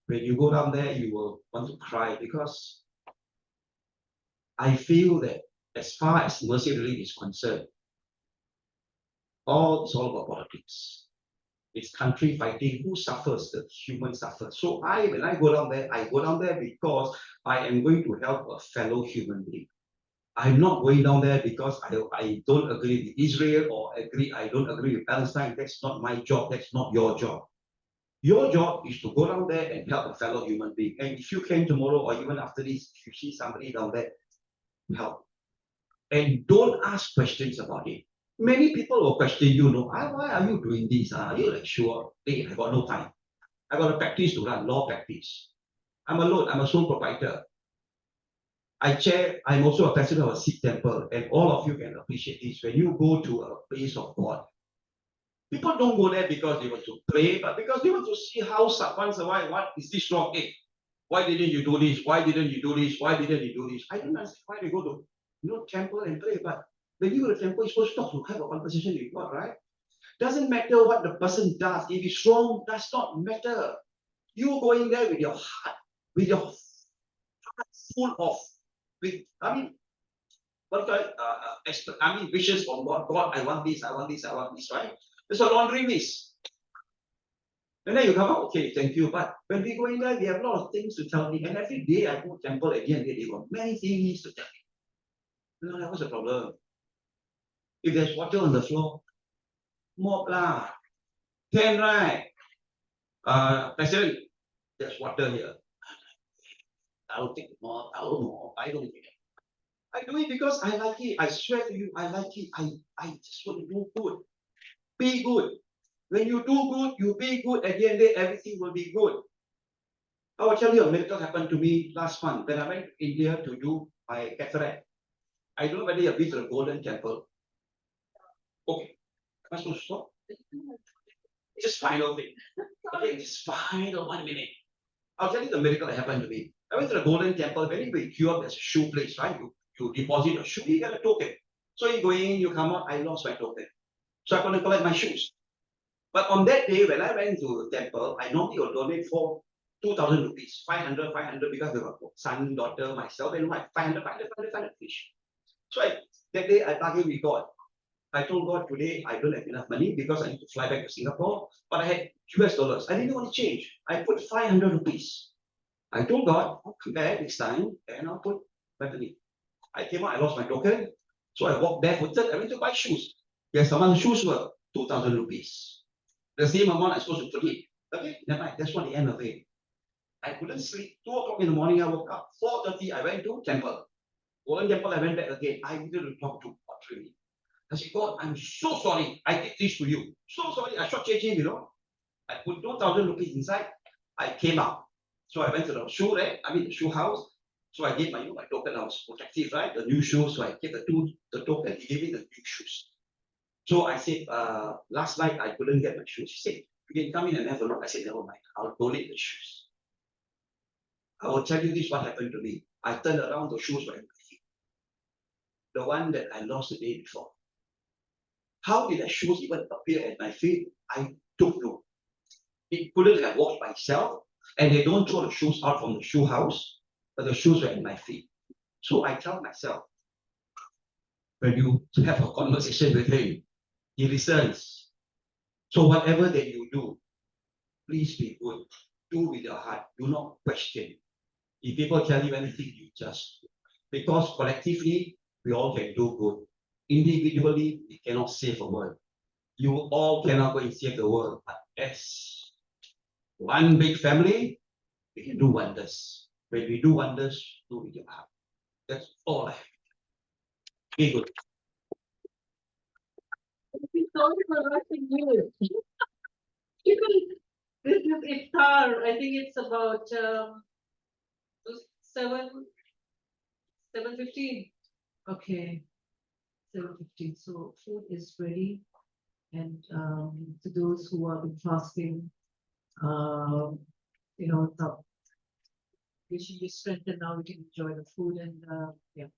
When you go down there, you will want to cry because I feel that as far as mercy relief is concerned, it's all about politics. It's country fighting. Who suffers? The human suffers. So when I go down there because I am going to help a fellow human being. I'm not going down there because I don't agree with Israel or I don't agree with Palestine. That's not my job. That's not your job. Your job is to go down there and help a fellow human being. And if you can tomorrow or even after this, if you see somebody down there, help. And don't ask questions about it. Many people will question you, why are you doing this? Are you like sure? Hey, I got no time. I got a practice to run, law practice. I'm alone, I'm a sole proprietor. I'm also a president of a Sikh temple, and all of you can appreciate this. When you go to a place of God, people don't go there because they want to pray, but because they want to see how once in a while, what is this wrong? Hey, why didn't you do this? Why didn't you do this? Why didn't you do this? I don't understand why they go to temple and pray, but when you go to temple, you're supposed to talk to have a conversation with God, right? Doesn't matter what the person does. If it's wrong, does not matter. You going there with your heart, full of, wishes from God. God, I want this, I want this, I want this, right? It's a laundry list. And then you come out, okay, thank you. But when we go in there, we have a lot of things to tell me. And every day I go to temple at the end of the day, they got many things to tell me. No, what's the problem? If there's water on the floor, mop lah. Can, right? President, there's water here. I'll take more, I don't care. I do it because I like it. I swear to you, I like it. I just want to do good. Be good. When you do good, you be good, at the end of the day, everything will be good. I will tell you a miracle happened to me last month when I went to India to do my cataract. I don't know whether you've been to the Golden Temple. Okay, am I supposed to stop? Just final thing. Okay, just final 1 minute. I'll tell you the miracle that happened to me. I went to the Golden Temple. When you queue up, there's a shoe place, right? You deposit your shoe, you get a token. So you go in, you come out, I lost my token. So I couldn't collect my shoes. But on that day, when I went to the temple, I normally will donate for 2,000 rupees, 500, 500, because we got son, daughter, myself, and wife, 500, 500, 500, 500 each. So that day, I bargained with God. I told God, today I don't have enough money because I need to fly back to Singapore, but I had US dollars. I didn't want to change. I put 500 rupees. I told God, I'll come back next time and I'll put my money. I came out, I lost my token. So I walked barefooted, I went to buy shoes. Yes, someone's shoes were 2,000 rupees. The same amount I'm supposed to put in. Okay, never mind, that's not the end of it. I couldn't sleep. 2 o'clock in the morning, I woke up. 4:30, I went to temple. Golden Temple, I went back again. I needed to talk to God. I said, God, I'm so sorry. I did this to you. So sorry. I shortchanged him, you know. I put 2,000 rupees inside. I came out. So I went to the shoe rack, the shoe house. So I gave my token. I was protective, right? The new shoes. So I gave the token. He gave me the new shoes. So I said, last night I couldn't get my shoes. He said, you can come in and have a look. I said, never mind. I'll donate the shoes. I will tell you this what happened to me. I turned around, the shoes were in my feet. The one that I lost the day before. How did the shoes even appear at my feet? I don't know. It couldn't have walked by itself, and they don't throw the shoes out from the shoe house, but the shoes were in my feet. So I tell myself, when you have a conversation with him, he listens. So whatever that you do, please be good. Do with your heart. Do not question. If people tell you anything, you just do. Because collectively, we all can do good. Individually, we cannot save the world. You all cannot go and save the world, but as one big family, we can do wonders. When we do wonders, do with your heart. That's all I have. Be good. Sorry for rushing you. This is iftar. I think it's about 7:15. Okay, 7:15. So food is ready, and to those who are fasting, we should be strengthened now. We can enjoy the food, and yeah,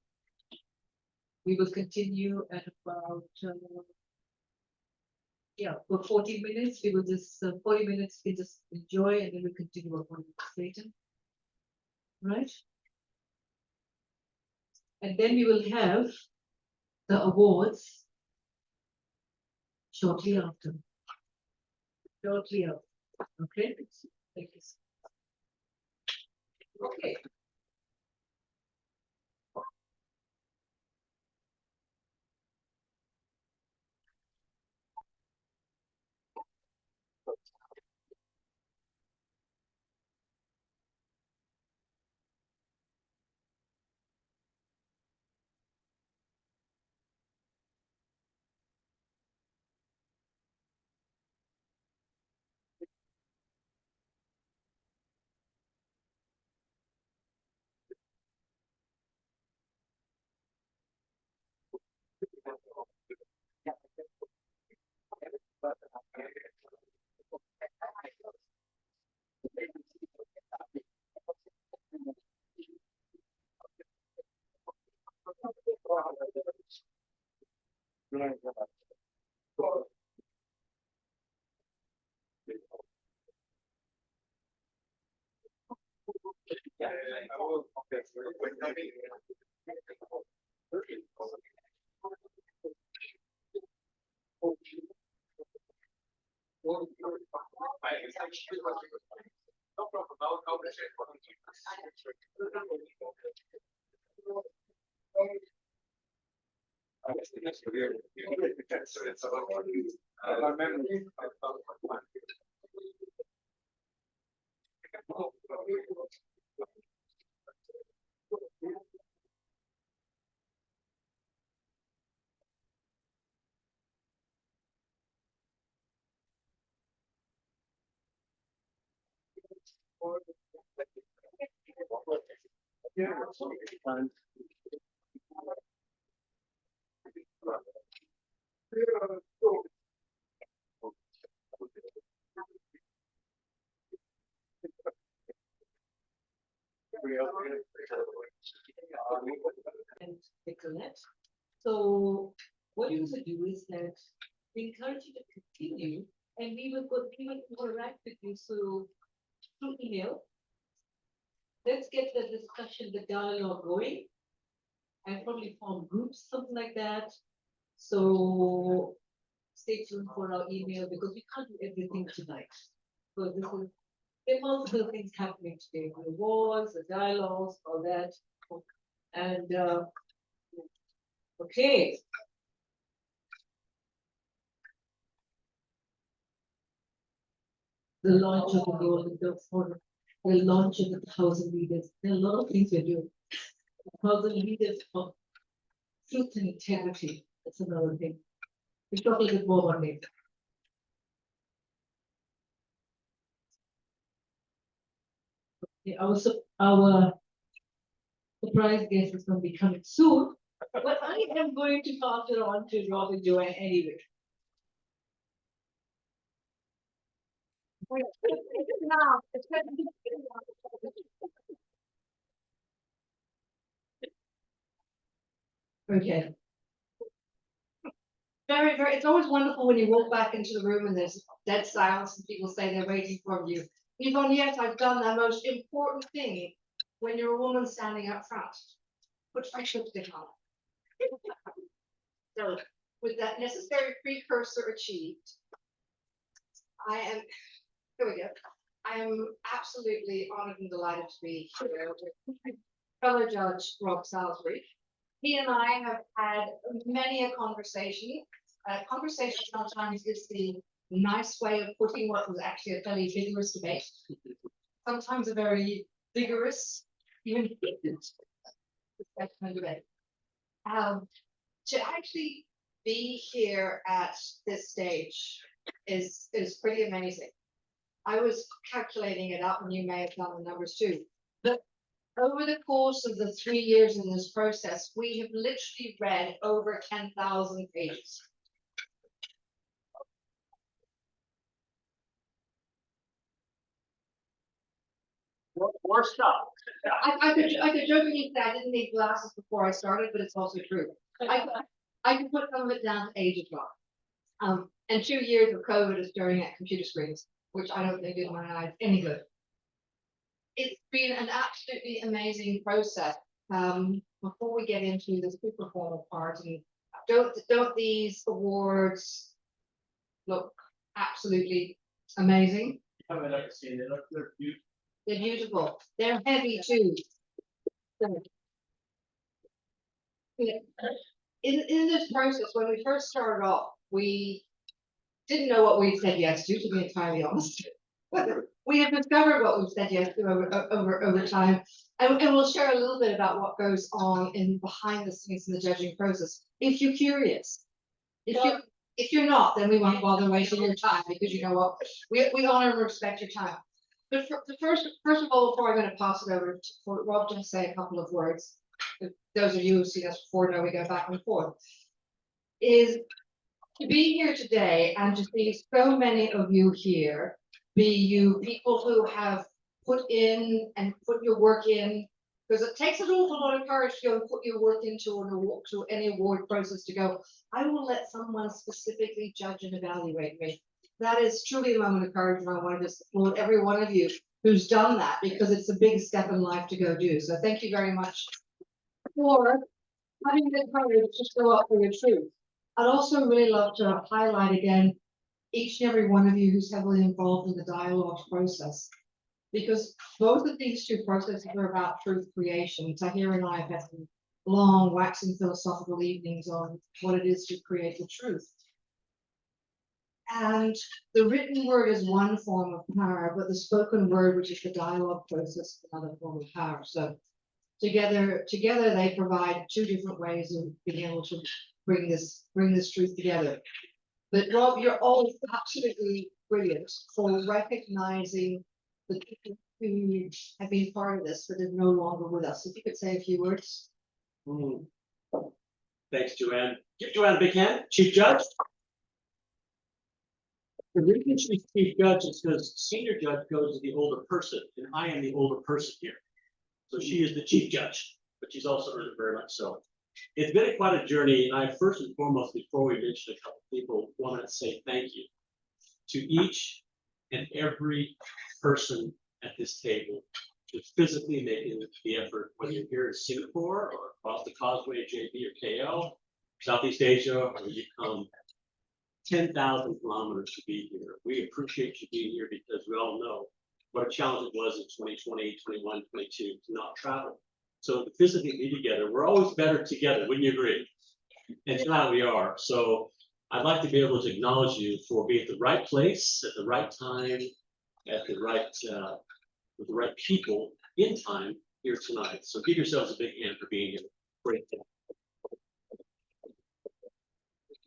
we will continue at about. For 40 minutes, we will just 40 minutes we just enjoy, and then we'll continue about 40 minutes later. Right? And then we will have the awards shortly after. Shortly after. Okay? Thank you. Okay. And Nicolette. So what you should do is that we encourage you to continue and we will interact with you through email. Let's get the discussion, the dialogue going and probably form groups, something like that. So stay tuned for our email because we can't do everything tonight. So there are multiple things happening today, the awards, the dialogues, all that. And okay. The launch of the Golden Dog Forum, the launch of the 1,000 leaders. There are a lot of things we're doing. 1,000 leaders for truth and integrity. That's another thing. We'll talk a little bit more about it. Okay, our surprise guest is going to be coming soon, but I am going to pass it on to Robin Joanne anyway. Okay. Very, very, it's always wonderful when you walk back into the room and there's dead silence and people say they're waiting for you. Yvonne, yes, I've done the most important thing when you're a woman standing up front. Put fresh lipstick on. So, with that necessary precursor achieved, I am, here we go. I am absolutely honored and delighted to be here with fellow judge Rob Salisbury. He and I have had many a conversation. Conversation sometimes is the nice way of putting what was actually a fairly vigorous debate. Sometimes a very vigorous, even heated discussion and debate. To actually be here at this stage is pretty amazing. I was calculating it up, and you may have done the numbers too. But over the course of the 3 years in this process, we have literally read over 10,000 pages. More stuff. I could jokingly say I didn't need glasses before I started, but it's also true. I could put some of it down to age as well. And 2 years of COVID is staring at computer screens, which I don't think did my eyes any good. It's been an absolutely amazing process. Before we get into the super formal part, and don't these awards look absolutely amazing? I would like to see, they're beautiful. They're beautiful. They're heavy too. So, yeah. In this process, when we first started off, we didn't know what we said yes to be entirely honest. We have discovered what we've said yes to over time, and we'll share a little bit about what goes on in behind the scenes in the judging process. If you're curious, if you're not, then we won't bother wasting your time because you know what, we honor and respect your time. But first of all, before I'm going to pass it over for Rob to say a couple of words, if those of you who've seen us before know we go back and forth, is to be here today and to see so many of you here, be you people who have put in and put your work in, because it takes an awful lot of courage to go and put your work into any award process to go, I will let someone specifically judge and evaluate me. That is truly a moment of courage, and I want to just applaud every one of you who's done that, because it's a big step in life to go do. So thank you very much for having the courage to show up for your truth. I'd also really love to highlight again each and every one of you who's heavily involved in the dialogue process, because both of these two processes are about truth creation. Tahir and I have had some long, waxing philosophical evenings on what it is to create the truth. And the written word is one form of power, but the spoken word, which is the dialogue process, is another form of power. So together they provide two different ways of being able to bring this truth together. But Rob, you're all absolutely brilliant for recognizing the who have been part of this, but is no longer with us. If you could say a few words. Hmm. Thanks, Joanne. Give Joanne a big hand, Chief Judge. The reason she's Chief Judge is because Senior Judge goes to the older person, and I am the older person here. So she is the Chief Judge, but she's also earned it very much so. It's been quite a journey, and I first and foremost, before we mention a couple of people, want to say thank you to each and every person at this table to physically making the effort, whether you're here in Singapore or across the causeway, JB or KL, Southeast Asia, or you come 10,000 kilometers to be here. We appreciate you being here because we all know what a challenge it was in 2020, 21, 22 to not travel. So to physically be together, we're always better together, wouldn't you agree? And tonight we are. So I'd like to be able to acknowledge you for being at the right place, at the right time, at the right, with the right people in time here tonight. So give yourselves a big hand for being here. Great.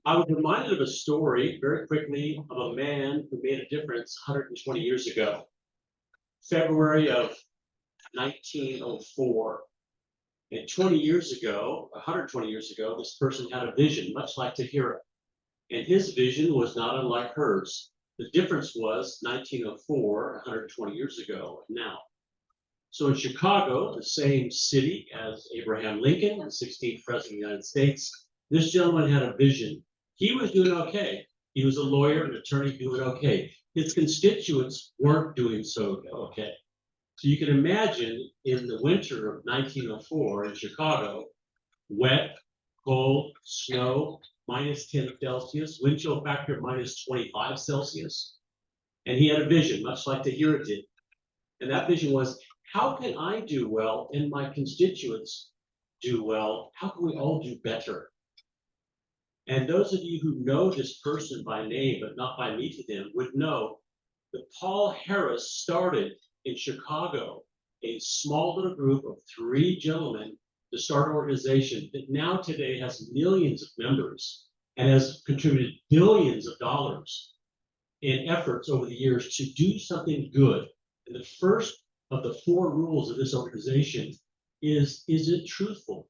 I was reminded of a story very quickly of a man who made a difference 120 years ago. February of 1904. And 20 years ago, 120 years ago, this person had a vision, much like Tahira. And his vision was not unlike hers. The difference was 1904, 120 years ago, now. So in Chicago, the same city as Abraham Lincoln, the 16th president of the United States, this gentleman had a vision. He was doing okay. He was a lawyer, an attorney doing okay. His constituents weren't doing so okay. So you can imagine in the winter of 1904 in Chicago, wet, cold, snow, -10 Celsius, wind chill factor -25 Celsius. And he had a vision, much like Tahira did. And that vision was, how can I do well and my constituents do well? How can we all do better? And those of you who know this person by name, but not by meeting him, would know that Paul Harris started in Chicago a small little group of 3 gentlemen to start an organization that now today has millions of members and has contributed billions of dollars in efforts over the years to do something good. And the first of the 4 rules of this organization is it truthful?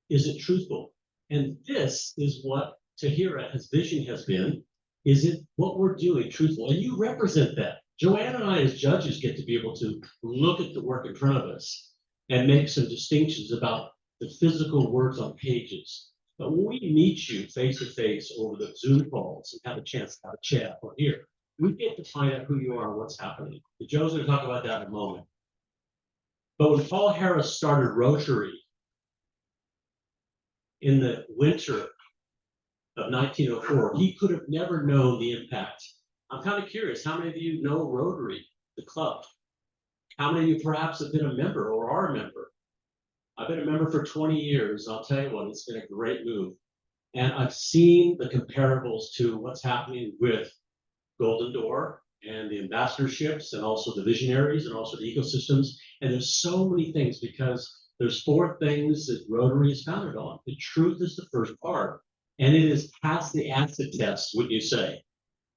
Is it truthful? And this is what Tahira, his vision has been. Is it what we're doing truthful? And you represent that. Joanne and I as judges get to be able to look at the work in front of us and make some distinctions about the physical words on pages. But when we meet you face to face over the Zoom calls and have a chance to have a chat or here, we get to find out who you are and what's happening. Joe's going to talk about that in a moment. But when Paul Harris started Rotary in the winter of 1904, he could have never known the impact. I'm kind of curious, how many of you know Rotary, the club? How many of you perhaps have been a member or are a member? I've been a member for 20 years. I'll tell you what, it's been a great move. And I've seen the comparables to what's happening with Golden Door and the ambassadorships and also the visionaries and also the ecosystems. And there's so many things because there's 4 things that Rotary is founded on. The truth is the first part. And it has passed the acid test, wouldn't you say?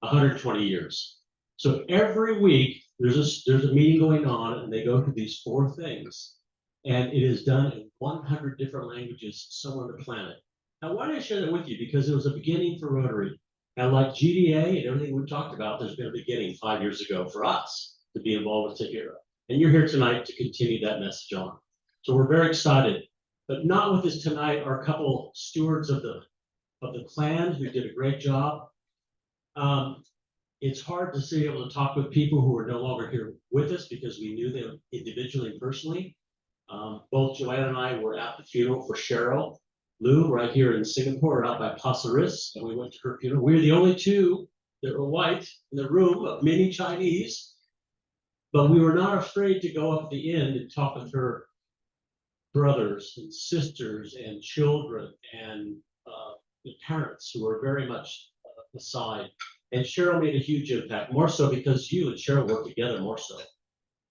120 years. So every week there's a meeting going on and they go through these 4 things. And it is done in 100 different languages somewhere on the planet. Now, why did I share that with you? Because it was a beginning for Rotary. And like GDA and everything we've talked about, there's been a beginning 5 years ago for us to be involved with Tahira. And you're here tonight to continue that message on. So we're very excited. But not with us tonight are a couple stewards of the clan who did a great job. It's hard to be able to talk with people who are no longer here with us because we knew them individually and personally. Both Joanne and I were at the funeral for Cheryl Liu right here in Singapore, out by Pasir and we went to her funeral. We were the only 2 that were white in the room of many Chinese, but we were not afraid to go up at the end and talk with her brothers and sisters and children and the parents who were very much aside. And Cheryl made a huge impact, more so because you and Cheryl worked together more so.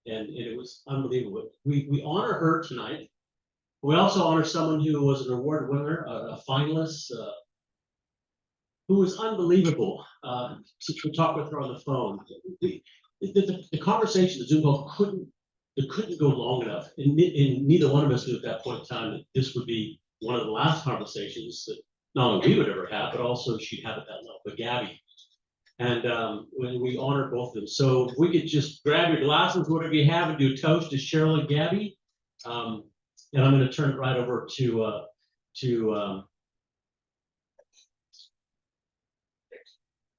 And it was unbelievable. We honor her tonight. We also honor someone who was an award winner, a finalist, who was unbelievable. We talked with her on the phone. the conversation, the Zoom call it couldn't go long enough. And neither one of us knew at that point in time that this would be one of the last conversations that not only we would ever have, but also she'd have at that level, with Gabby. And when we honored both of them. So if we could just grab your glasses, whatever you have, and do a toast to Cheryl and Gabby. And I'm going to turn it right over to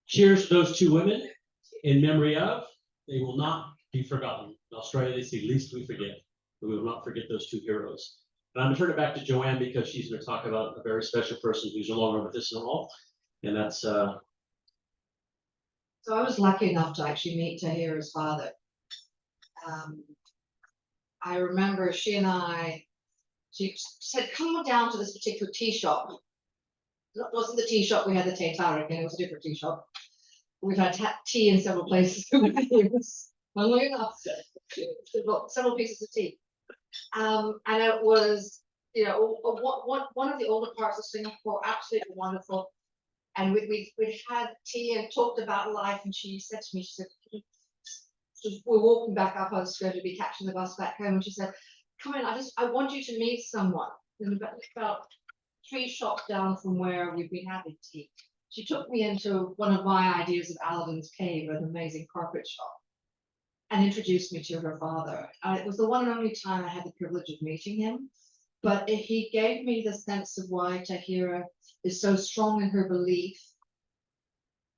cheers to those two women in memory of. They will not be forgotten. In Australia, they say, least we forget. But we will not forget those two heroes. And I'm going to turn it back to Joanne because she's going to talk about a very special person who's no longer with us at all. And that's So I was lucky enough to actually meet Tahira's father. I remember she said, come on down to this particular tea shop. It wasn't the tea shop we had the Tea Tarik in, it was a different tea shop. We've had tea in several places over the years. Funnily enough, several pieces of tea. And it was, you know, one of the older parts of Singapore, absolutely wonderful. And we'd had tea and talked about life, and she said to me, she said, we're walking back up, I was going to be catching the bus back home, and she said, come in, I want you to meet someone. And about 3 shops down from where we've been having tea. She took me into one of my ideas of Aladdin's Cave, an amazing carpet shop, and introduced me to her father. It was the one and only time I had the privilege of meeting him, but he gave me the sense of why Tahira is so strong in her belief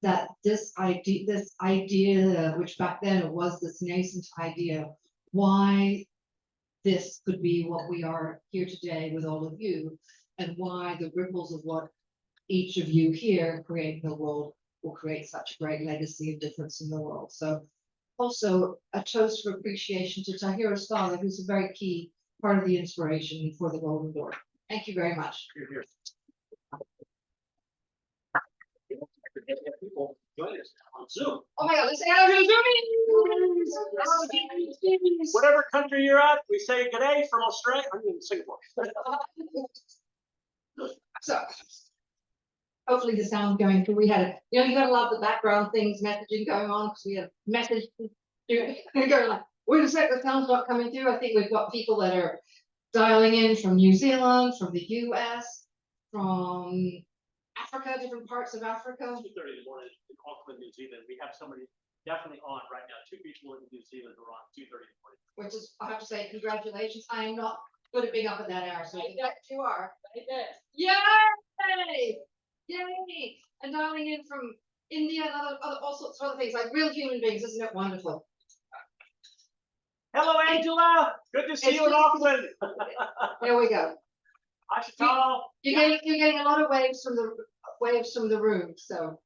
that this idea, which back then it was this nascent idea, why this could be what we are here today with all of you, and why the ripples of what each of you here create in the world will create such a great legacy of difference in the world. So also a toast of appreciation to Tahira's father, who's a very key part of the inspiration for the Golden Door. Thank you very much. people join us on Zoom. Oh my God, let's say hello to Zoom. Whatever country you're at, we say good day from Australia. I'm in Singapore. So hopefully the sound's going through. We had, you know, you gotta love the background things, messaging going on, because we have message going like, wait a sec, the sound's not coming through. I think we've got people that are dialing in from New Zealand, from the US, from Africa, different parts of Africa. 2:30 in the morning in Auckland, New Zealand. We have somebody definitely on right now. 2 people in New Zealand who are on 2:30 in the morning. Which is, I have to say, congratulations. I am not good at being up at that hour, so yes, you are. Yay! Yay! And dialing in from India and other all sorts of other things, like real human beings. Isn't it wonderful? Hello, Angela. Good to see you in Auckland. There we go. Hi, Chital. You're getting a lot of waves from the room, so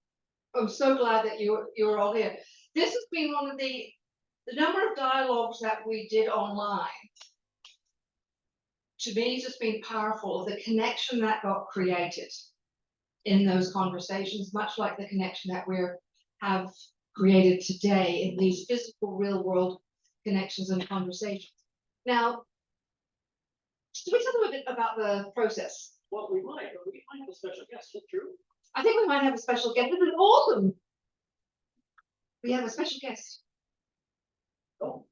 I'm so glad that you're all here. This has been one of the number of dialogues that we did online. To me, it's just been powerful, the connection that got created in those conversations, much like the connection that we have created today in these physical, real world connections and conversations. Now, should we tell them a bit about the process? Well, we might have a special guest. Is that true? I think we might have a special guest. This is awesome. We have a special guest. Oh.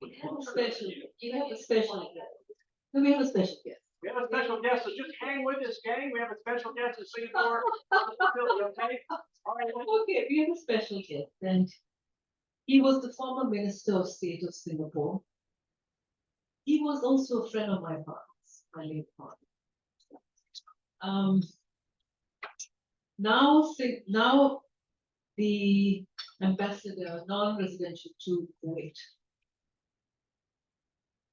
You have a special guest. We have a special guest. We have a special guest, so just hang with us, gang. We have a special guest in Singapore. Okay? All right. Okay, we have a special guest, and he was the former Minister of State of Singapore. He was also a friend of my father's, my late father. Now the ambassador, non-residential to Kuwait.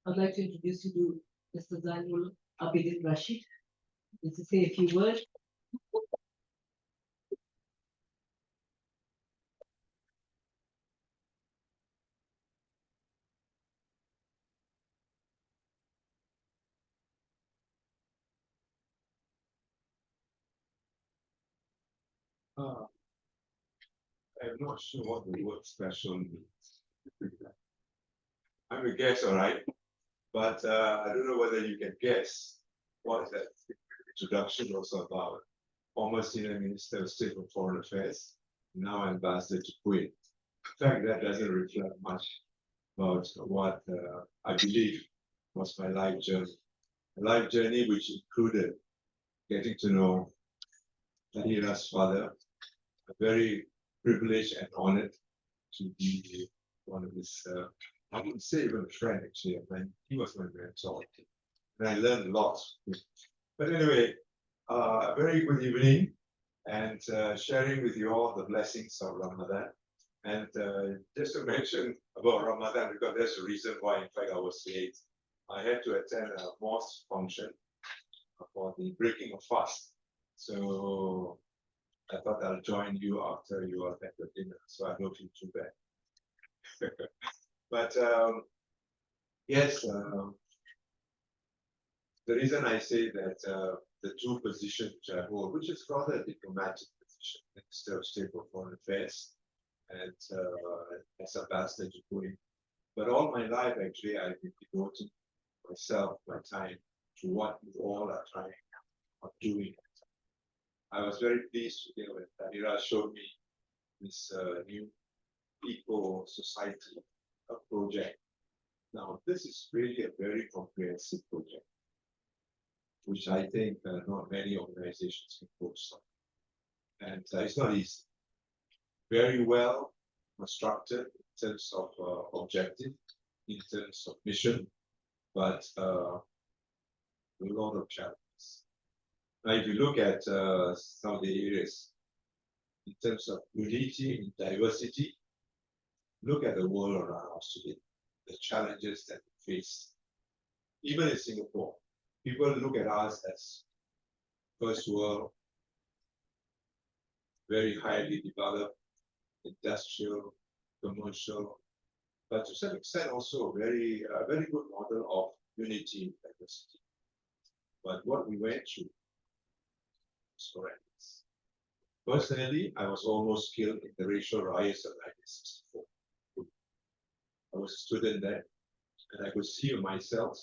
I'd like to introduce you to Mr. Zainul Abidin Rashid. Just to say a few words. I'm not sure what the word special means. I'm a guess, all right, but I don't know whether you can guess what that introduction was about. Former Senior Minister of State for Foreign Affairs, now ambassador to Kuwait. In fact, that doesn't reflect much about what I believe was my life journey. A life journey which included getting to know Tahira's father, a very privileged and honored to be one of his, I wouldn't say even a friend actually, he was my mentor. And I learned a lot. But anyway, very good evening and sharing with you all the blessings of Ramadan. And just to mention about Ramadan, because there's a reason why, in fact, I was late. I had to attend a mosque function for the breaking of fast. So I thought I'll join you after you are at the dinner, so I don't feel too bad. But yes, the reason I say that the two positions which I hold, which is rather a diplomatic position, Minister of State for Foreign Affairs and as ambassador to Kuwait. But all my life, actually, I've been devoting myself, my time to what you all are trying or doing. I was very pleased today when Tahira showed me this new eco society project. Now, this is really a very comprehensive project, which I think not many organizations can focus on. And it's not easy. Very well constructed in terms of objective, in terms of mission, but a lot of challenges. Now, if you look at some of the areas in terms of unity in diversity, look at the world around us today, the challenges that we face. Even in Singapore, people look at us as first world, very highly developed, industrial, commercial, but to some extent also a very good model of unity and diversity. But what we went through was horrendous. Personally, I was almost killed in the racial riots of 1964. I was a student then, and I could see myself.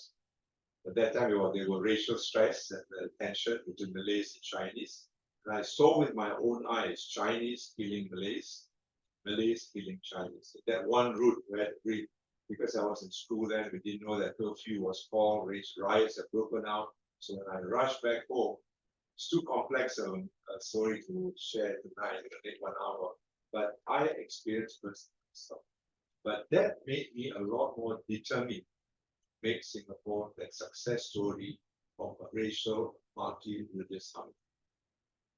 At that time, there were racial stress and tension between Malays and Chinese. And I saw with my own eyes Chinese killing Malays, Malays killing Chinese. That one route where because I was in school then, we didn't know that curfew was called, riots had broken out. So when I rushed back home, it's too complex a story to share tonight, it'll take 1 hour. But I experienced personal stuff. But that made me a lot more determined to make Singapore that success story of a racial, multi-religious harmony.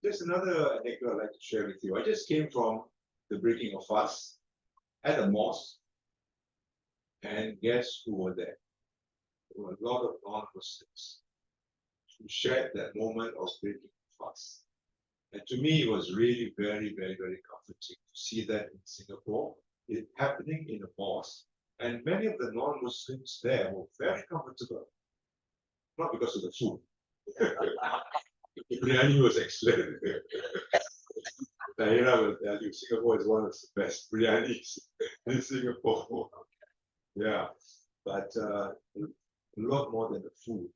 There's another anecdote I'd like to share with you. I just came from the breaking of fast at a mosque, and guess who were there? There were a lot of non-Muslims who shared that moment of breaking fast. And to me, it was really very, very, very comforting to see that in Singapore, it happening in a mosque. And many of the non-Muslims there were very comfortable, not because of the food. The biryani was excellent. Tahira will tell you, Singapore is one of the best biryanis in Singapore. Yeah, but a lot more than the food.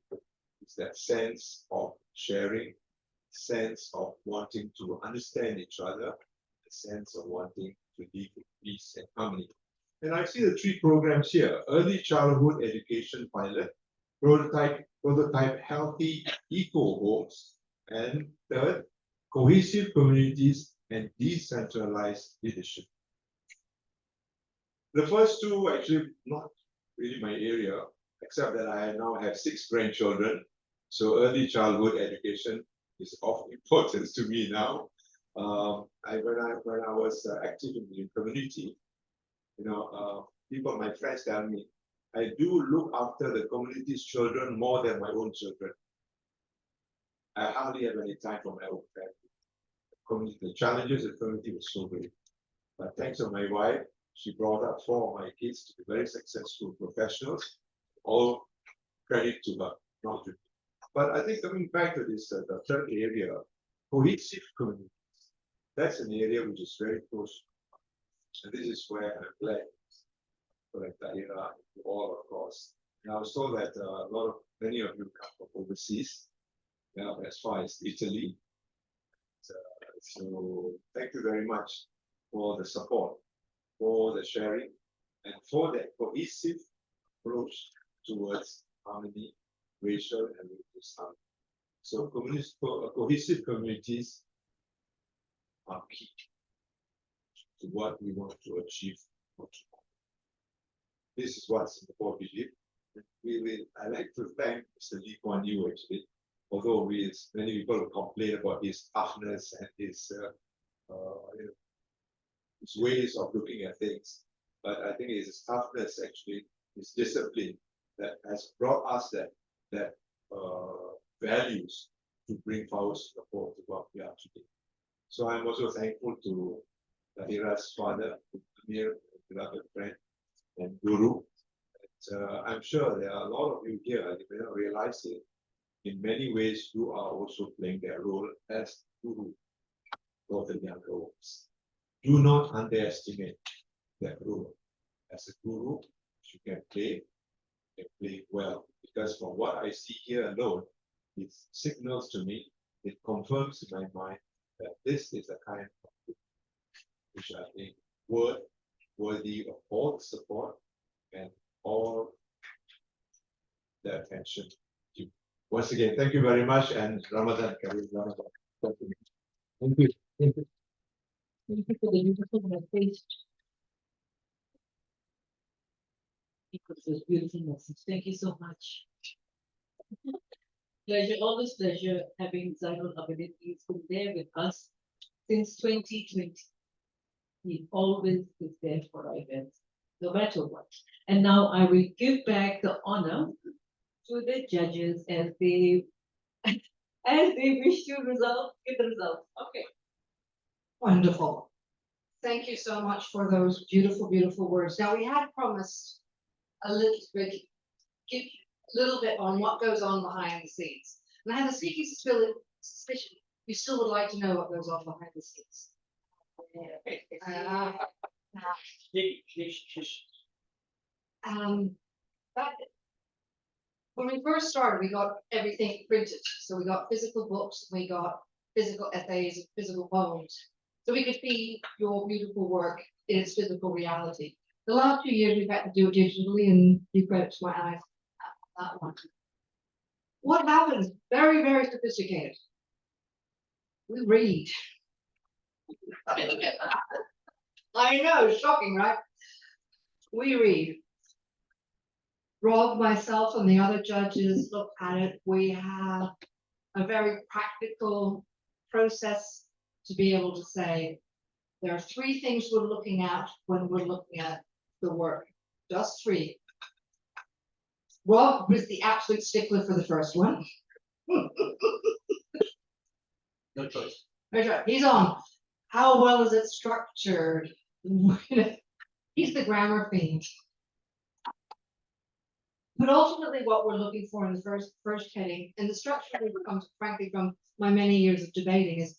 It's that sense of sharing, sense of wanting to understand each other, a sense of wanting to live in peace and harmony. And I see the 3 programs here: early childhood education pilot, prototype healthy eco homes, and third, cohesive communities and decentralized leadership. The first 2 actually not really my area, except that I now have 6 grandchildren. So early childhood education is of importance to me now. When I was active in the community, people, my friends tell me, I do look after the community's children more than my own children. I hardly have any time for my own family. The challenges of the community were so great. But thanks to my wife, she brought up 4 of my kids to be very successful professionals. All credit to her, not to me. But I think coming back to this, the third area, cohesive communities. That's an area which is very close. And this is where I'm glad for Tahira, all of course. And I was told that many of you come from overseas, as far as Italy. So thank you very much. for the support, for the sharing, and for that cohesive approach towards harmony, racial and religious harmony. So cohesive communities are key to what we want to achieve for tomorrow. This is what Singapore believes. I like to thank Mr. Lee Kuan Yew actually, although many people complain about his toughness and his ways of looking at things. But I think it's his toughness actually, his discipline that has brought us that values to bring forward Singapore to what we are today. So I'm also thankful to Tahira's father, Amir, beloved friend, and Guru. I'm sure there are a lot of you here, you may not realize it. In many ways, you are also playing their role as Guru for the younger ones. Do not underestimate that role. As a Guru, you can play well. Because from what I see here alone, it signals to me, it confirms in my mind that this is a kind of group which I think worthy of all the support and all the attention. Once again, thank you very much, and Ramadan Kareem. Ramadan. Thank you. Thank you. Thank you. Thank you for the beautiful message. Because those beautiful message. Thank you so much. Pleasure, always pleasure having Zainul Abidin. He's been there with us since 2020. He always is there for our events, no matter what. And now I will give back the honor to the judges as they wish to give the results. Okay. Wonderful. Thank you so much for those beautiful, beautiful words. Now, we had promised a little bit, give a little bit on what goes on behind the scenes. And I have a sneaky suspicion you still would like to know what goes on behind the scenes. Back when we first started, we got everything printed. So we got physical books, we got physical essays, physical poems. So we could see your beautiful work in its physical reality. The last 2 years we've had to do it digitally, and you credit to my eyes that one. What happens? Very, very sophisticated. We read. I know, shocking, right? We read. Rob, myself, and the other judges look at it. We have a very practical process to be able to say, there are 3 things we're looking at when we're looking at the work. Just 3. Rob was the absolute stickler for the first one. No choice. Right, he's on. How well is it structured? He's the grammar fiend. But ultimately, what we're looking for in the first heading, and the structure comes, frankly, from my many years of debating, is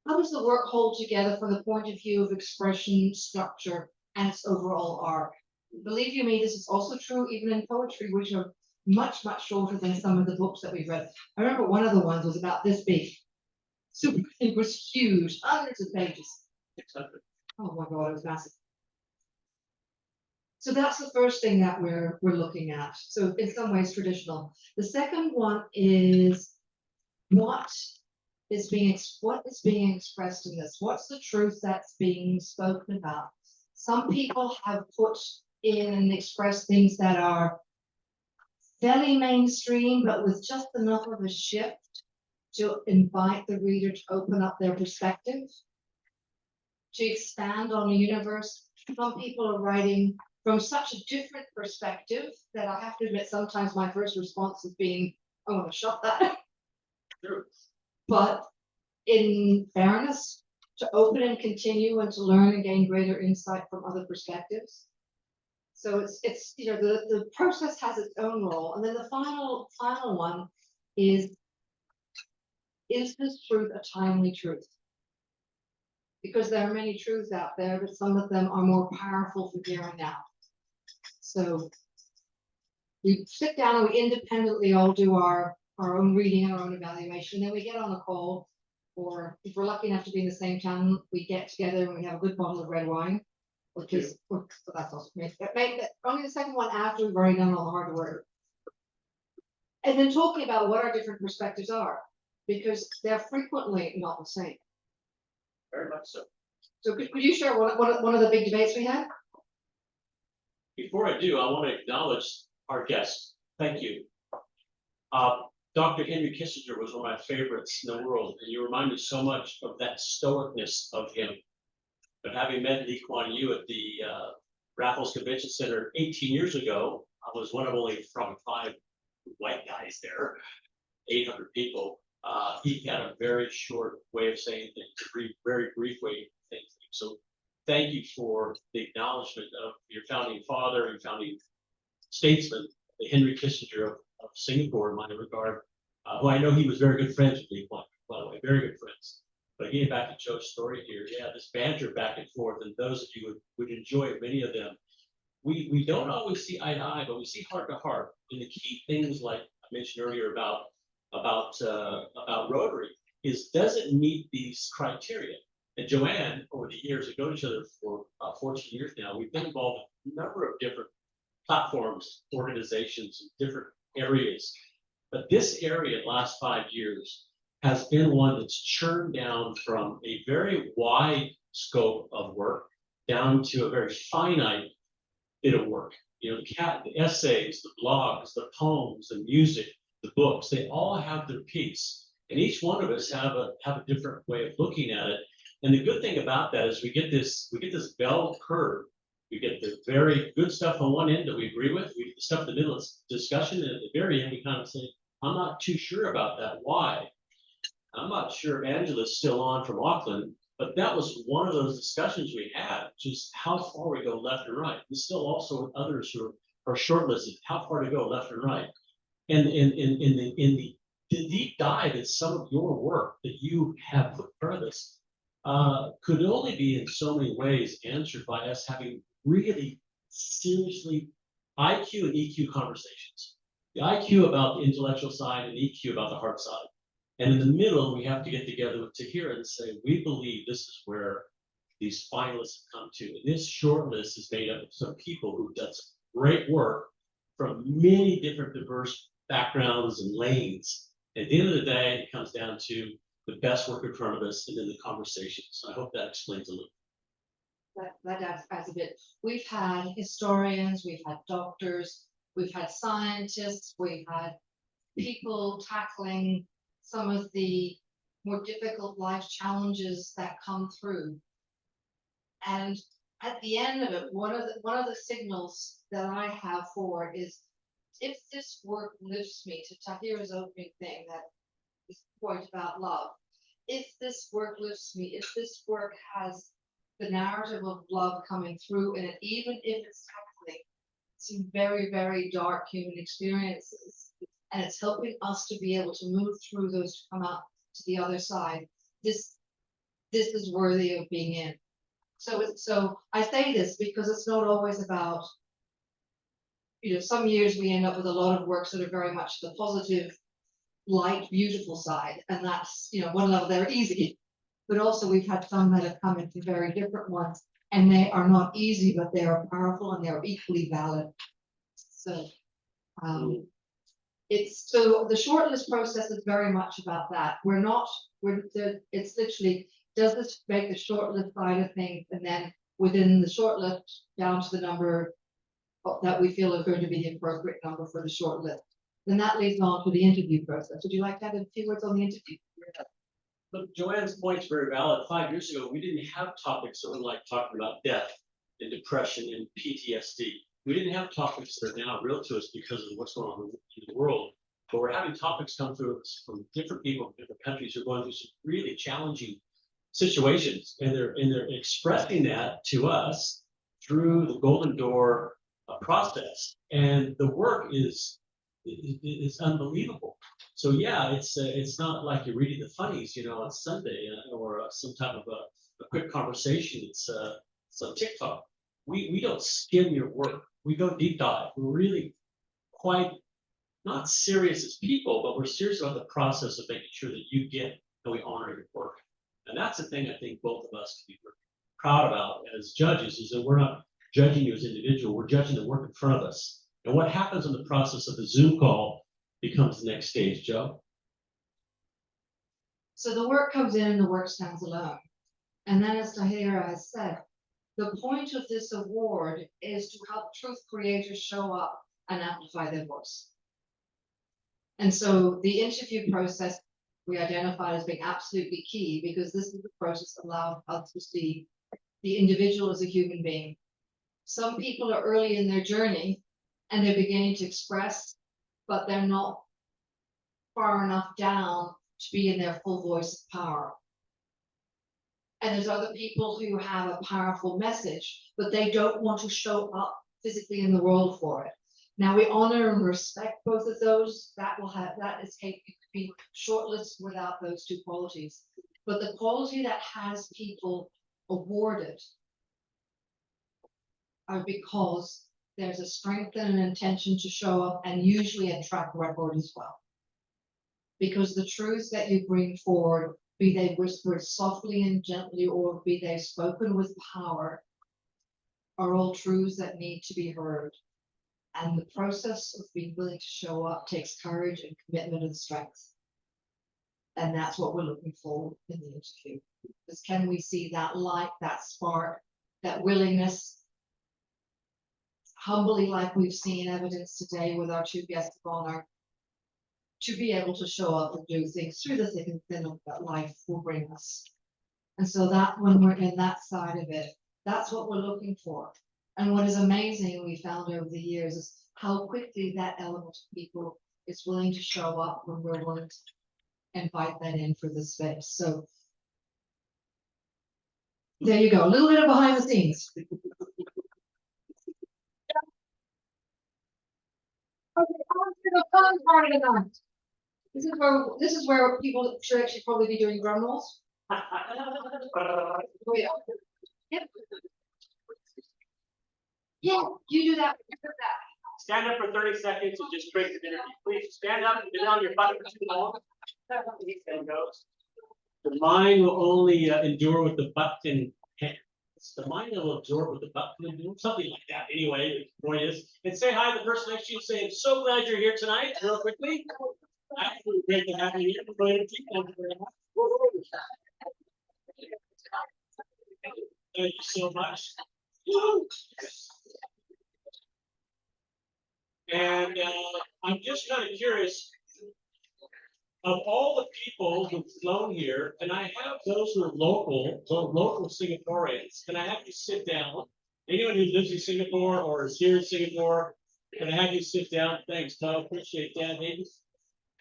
how does the work hold together from the point of view of expression, structure, and its overall arc? Believe you me, this is also true even in poetry, which are much, much shorter than some of the books that we've read. I remember one of the ones was about this big. Super, it was huge, hundreds of pages. 600. Oh my God, it was massive. So that's the first thing that we're looking at. So in some ways traditional. The second one is what is being expressed in this? What's the truth that's being spoken about? Some people have put in and expressed things that are fairly mainstream, but with just enough of a shift to invite the reader to open up their perspective, to expand on the universe. Some people are writing from such a different perspective that I have to admit sometimes my first response is being, I want to shut that. Sure. But in fairness, to open and continue and to learn and gain greater insight from other perspectives. So it's you know, the process has its own role. And then the final one is this truth a timely truth? Because there are many truths out there, but some of them are more powerful for here and now. So we sit down and we independently all do our own reading and our own evaluation. Then we get on a call or if we're lucky enough to be in the same town, we get together and we have a good bottle of red wine. Which is, so that's also great. Only the second one after we've already done all the hard work. And then talking about what our different perspectives are, because they're frequently not the same. Very much so. So could you share one of the big debates we had? Before I do, I want to acknowledge our guest. Thank you. Dr. Henry Kissinger was one of my favorites in the world, and you remind me so much of that stoicness of him. But having met Lee Kuan Yew at the Raffles Convention Center 18 years ago, I was one of only probably 5 white guys there, 800 people. He had a very short way of saying things, very brief way of saying things. So thank you for the acknowledgement of your founding father and founding statesman, the Henry Kissinger of Singapore, in my regard, who I know he was very good friends with Lee Kuan Yew, by the way, very good friends. But getting back to Joe's story here, yeah, this banter back and forth, and those of you would enjoy many of them. We don't always see eye to eye, but we see heart to heart. And the key things, like I mentioned earlier about Rotary, is does it meet these criteria? And Joanne, over the years, we've known each other for about 14 years now. We've been involved in a number of different platforms, organizations, different areas. But this area, the last 5 years, has been one that's churned down from a very wide scope of work down to a very finite bit of work. You know, the essays, the blogs, the poems, the music, the books, they all have their piece. And each one of us have a different way of looking at it. And the good thing about that is we get this bell curve. We get the very good stuff on one end that we agree with. We get the stuff in the middle of discussion, and at the very end we kind of say, I'm not too sure about that. Why? I'm not sure Angela's still on from Auckland, but that was one of those discussions we had, just how far we go left and right. There's still also others who are shortlisted, how far to go left and right. And in the deep dive in some of your work that you have put in front of us, could only be in so many ways answered by us having really seriously IQ and EQ conversations. The IQ about the intellectual side and EQ about the heart side. And in the middle, we have to get together with Tahira and say, we believe this is where these finalists have come to. And this short list is made up of some people who've done some great work from many different diverse backgrounds and lanes. At the end of the day, it comes down to the best work in front of us and then the conversation. So I hope that explains a little. That adds a bit. We've had historians, we've had doctors, we've had scientists, we've had people tackling some of the more difficult life challenges that come through. And at the end of it, one of the signals that I have for it is, if this work lifts me, to Tahira's opening thing, that this point about love, if this work lifts me, if this work has the narrative of love coming through in it, even if it's tackling some very, very dark human experiences, and it's helping us to be able to move through those to come out to the other side, this is worthy of being in. So I say this because it's not always about, you know, some years we end up with a lot of works that are very much the positive, light, beautiful side, and that's, you know, one level they're easy. But also we've had some that have come into very different ones, and they are not easy, but they are powerful and they are equally valid. So so the shortlist process is very much about that. It's literally, does this make the shortlist side of things, and then within the shortlist down to the number that we feel are going to be the appropriate number for the shortlist. Then that leads on to the interview process. Would you like to add a few words on the interview? Look, Joanne's point is very valid. 5 years ago, we didn't have topics that were like talking about death and depression and PTSD. We didn't have topics that are now real to us because of what's going on in the world. But we're having topics come through from different people from different countries who are going through some really challenging situations, and they're expressing that to us through the Golden Door process. And the work is unbelievable. So yeah, it's not like you're reading the funnies, you know, on Sunday or some type of a quick conversation. It's on TikTok. We don't skim your work. We go deep dive. We're really quite not serious as people, but we're serious about the process of making sure that you get and we honor your work. And that's the thing I think both of us can be proud about as judges, is that we're not judging you as an individual, we're judging the work in front of us. And what happens in the process of the Zoom call becomes the next stage, Joe. So the work comes in and the work stands alone. And then as Tahira has said, the point of this award is to help truth creators show up and amplify their voice. And so the interview process we identified as being absolutely key, because this is the process that allows us to see the individual as a human being. Some people are early in their journey and they're beginning to express, but they're not far enough down to be in their full voice of power. And there's other people who have a powerful message, but they don't want to show up physically in the world for it. Now we honor and respect both of those. That is capable to be shortlisted without those two qualities. But the quality that has people awarded are because there's a strength and an intention to show up, and usually a track record as well. Because the truths that you bring forward, be they whispered softly and gently, or be they spoken with power, are all truths that need to be heard. And the process of being willing to show up takes courage and commitment and strength. And that's what we're looking for in the interview. Is can we see that light, that spark, that willingness, humbly, like we've seen evidence today with our two guests of honor, to be able to show up and do things through the thick and thin of that life will bring us. And so that when we're in that side of it, that's what we're looking for. And what is amazing we found over the years is how quickly that element of people is willing to show up when we're willing to invite that in for the space. So there you go, a little bit of behind the scenes. Okay, on to the fun part of the night. This is where people should actually probably be doing drum rolls. Oh, yeah. Yep. Yeah, you do that. You do that. Stand up for 30 seconds and just break the interview. Please stand up and get on your butt for too long. The mind will only endure what the butt can. The mind will absorb what the butt can do, something like that. Anyway, the point is, and say hi to the person next to you. Say, I'm so glad you're here tonight. Real quickly. Absolutely great to have you here. Thank you very much. Thank you so much. And I'm just kind of curious, of all the people who've flown here, and I have those who are local Singaporeans, can I have you sit down? Anyone who lives in Singapore or is here in Singapore, can I have you sit down? Thanks, Tom. Appreciate that.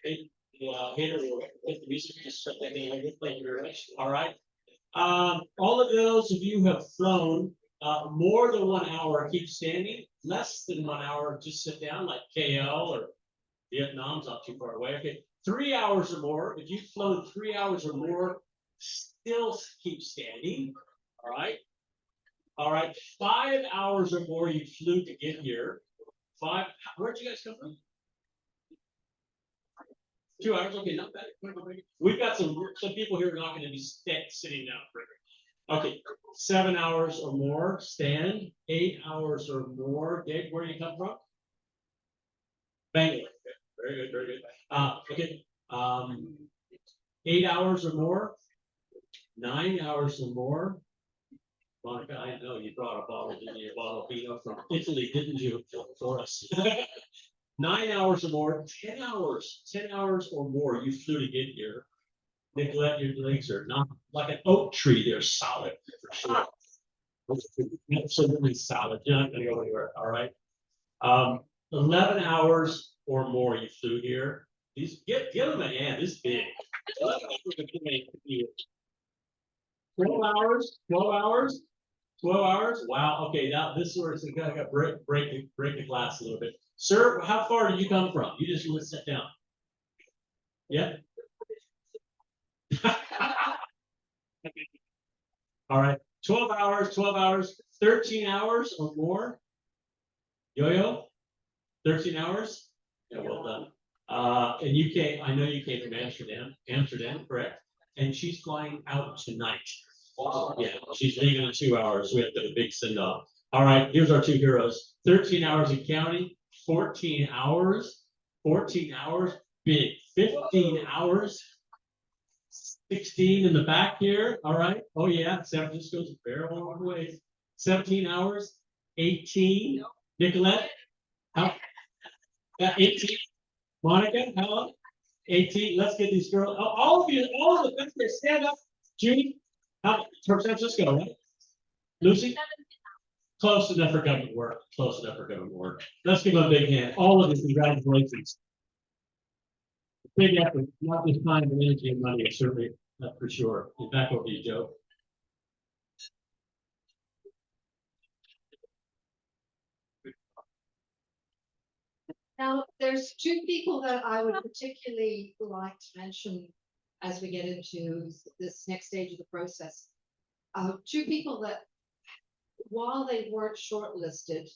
Hater will hit the music, just shut that down. Thank you very much. All right. All of those of you who have flown more than 1 hour, keep standing. Less than 1 hour, just sit down, like KL or Vietnam's not too far away. Okay, 3 hours or more. If you've flown 3 hours or more, still keep standing. All right. All right. 5 hours or more you flew to get here. Where'd you guys come from? 2 hours. Okay, not bad. We've got some people here who are not going to be sitting down forever. Okay, 7 hours or more, stand. 8 hours or more. Dave, where do you come from? Bangalore. Okay. Very good, very good. Okay, 8 hours or more. 9 hours or more. Monica, I know you brought a bottle, didn't you? A bottle of Pinot from Italy, didn't you? For us. 9 hours or more. 10 hours. 10 hours or more you flew to get here. Nicolette, your legs are not like an oak tree. They're solid for sure. Absolutely solid. You're not going to go anywhere. All right. 11 hours or more you flew here. These give them a hand. This is big. 11 hours. 12 hours. 12 hours. 12 hours. Wow. Okay. Now this is where it's going to break the glass a little bit. Sir, how far did you come from? You just want to sit down. Yeah. All right, 12 hours, 13 hours or more. Yo-yo, 13 hours. Yeah, well done. And you came, I know you came from Amsterdam, correct? and she's flying out tonight. Yeah, she's leaving in 2 hours. We have to have a big send off. All right, here's our two heroes. 13 hours in county, 14 hours, big, 15 hours. 16 in the back here. All right. Oh yeah, San Francisco's a very long way. 17 hours, 18. Nicolette, how? 18. Monica, how long? 18. Let's get these girls. All of you, all of the stand up. Judy, how from San Francisco, right? Lucy? Close enough for government work. Close enough for government work. Let's give them a big hand. All of you, congratulations. Big effort, not just time, but energy and money, certainly, for sure. And back over to you, Joe. Now, there's two people that I would particularly like to mention as we get into this next stage of the process. Two people that, while they weren't shortlisted,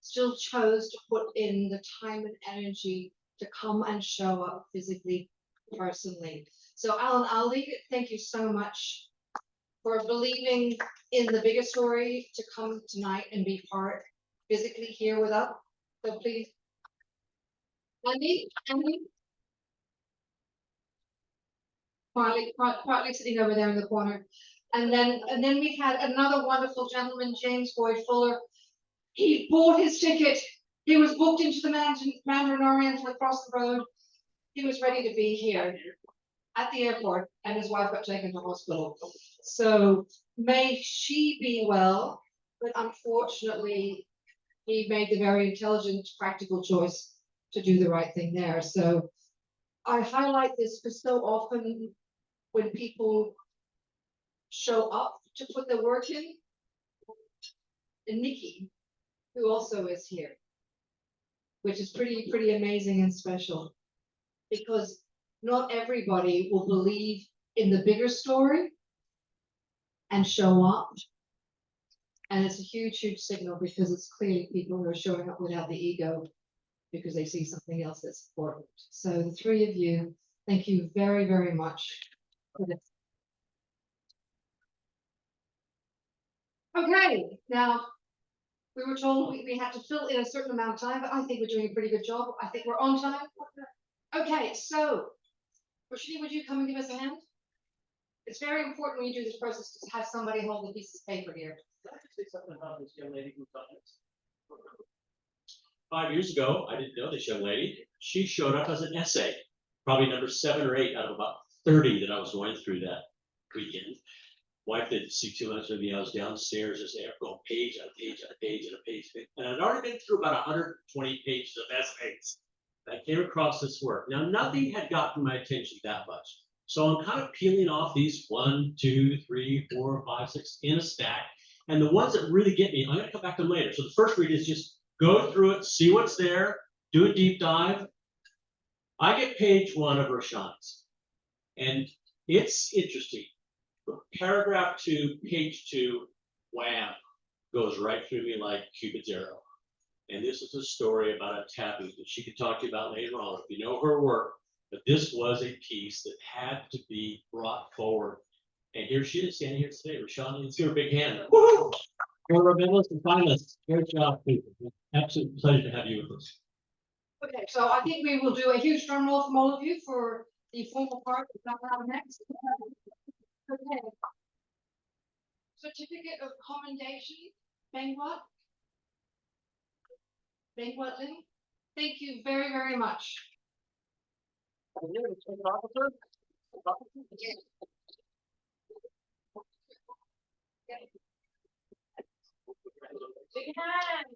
still chose to put in the time and energy to come and show up physically, personally. So Alan, I'll leave it. Thank you so much for believing in the bigger story to come tonight and be part physically here with us. So please. Andy, quietly sitting over there in the corner. And then we had another wonderful gentleman, James Boyd Fuller. He bought his ticket. He was booked into the Mandarin Oriental across the road. He was ready to be here at the airport, and his wife got taken to hospital. So may she be well, but unfortunately, he made the very intelligent, practical choice to do the right thing there. So I highlight this because so often when people show up to put the work in, and Nikki, who also is here, which is pretty amazing and special, because not everybody will believe in the bigger story and show up. And it's a huge signal, because it's clearly people who are showing up without the ego because they see something else that's important. So the three of you, thank you very much for this. Okay, now we were told we had to fill in a certain amount of time, but I think we're doing a pretty good job. I think we're on time. Okay, so Rashidi, would you come and give us a hand? It's very important when you do this process to have somebody hold a piece of paper here. Can I say something about this young lady who taught us? 5 years ago, I didn't know this young lady. She showed up as an essay, probably number 7 or 8 out of about 30 that I was going through that weekend. Wife didn't see too much of me. I was downstairs just there, going page on page on page on a page. And I'd already been through about 120 pages of essays. I came across this work. Now, nothing had gotten my attention that much. So I'm kind of peeling off these 1, 2, 3, 4, 5, 6 in a stack. And the ones that really get me, I'm going to come back to them later. So the first read is just go through it, see what's there, do a deep dive. I get page 1 of Roshan's, and it's interesting. Paragraph 2, page 2, wham, goes right through me like Cupid's arrow. And this is a story about a taboo that she could talk to you about later on if you know her work. But this was a piece that had to be brought forward. And here she is standing here today. Rashawn, let's give her a big hand. Woo-hoo! For our medalists and finalists, great job, people. Absolute pleasure to have you with us. Okay, so I think we will do a huge drum roll from all of you for the formal part of that next. Okay. Certificate of Commendation, Bengwat. Bengwat Lim. Thank you very much. Big hand.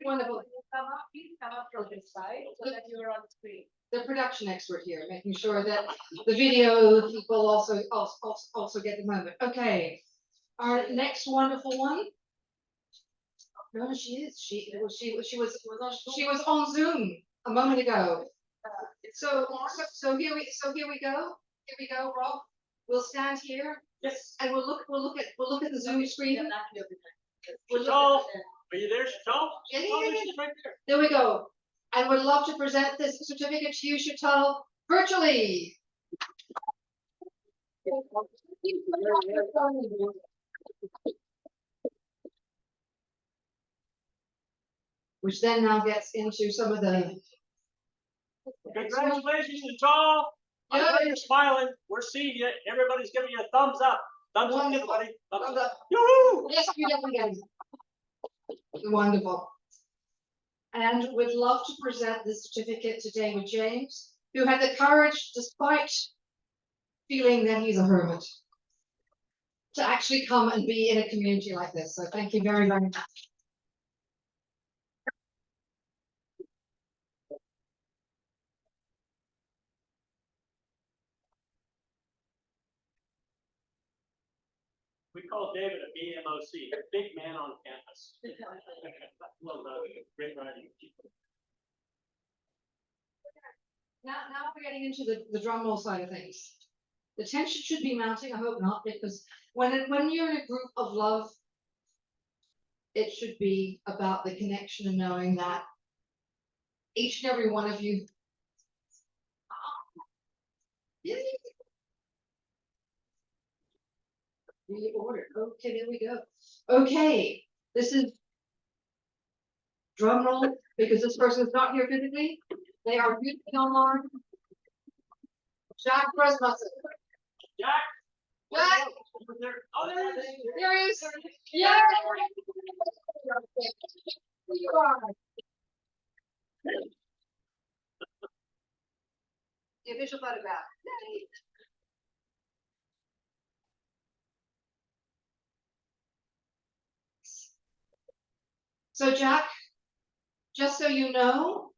Wonderful. Please come up from this side so that you are on screen. The production expert here, making sure that the video people also get the moment. Okay, our next wonderful one. No, she is. She was on Zoom a moment ago. So here we go. Here we go, Rob. We'll stand here. Yes. And we'll look at the Zoom screen. Are you there, Chantal? Yeah, yeah, Oh, yeah, there yeah. she is right there. There we go. I would love to present this certificate to you, Chantal, virtually. Which then now gets into some of the. Congratulations, Chantal. I know Yeah. you're smiling. We're seeing you. Everybody's giving you a thumbs up. Thumbs up, Wonderful. everybody. Thumbs Thumbs up. up. Yoo-hoo! Yes, you definitely can. Wonderful. And we'd love to present this certificate to David James, who had the courage, despite feeling that he's a hermit, to actually come and be in a community like this. So thank you very, very much. We call David a BMOC, a big man on campus. Well done. Great writing. Now we're getting into the drum roll side of things. The tension should be mounting, I hope not, because when you're in a group of love, it should be about the connection and knowing that each and every one of you. Yay. Reorder. Okay, there we go. Okay, this is drum roll because this person is not here physically. They are beautifully online. Jack Rasmussen. Jack. Jack. Over there. Oh, there he is. There he is. Yeah. Here you are. The official photograph. Yay. So Jack, just so you know,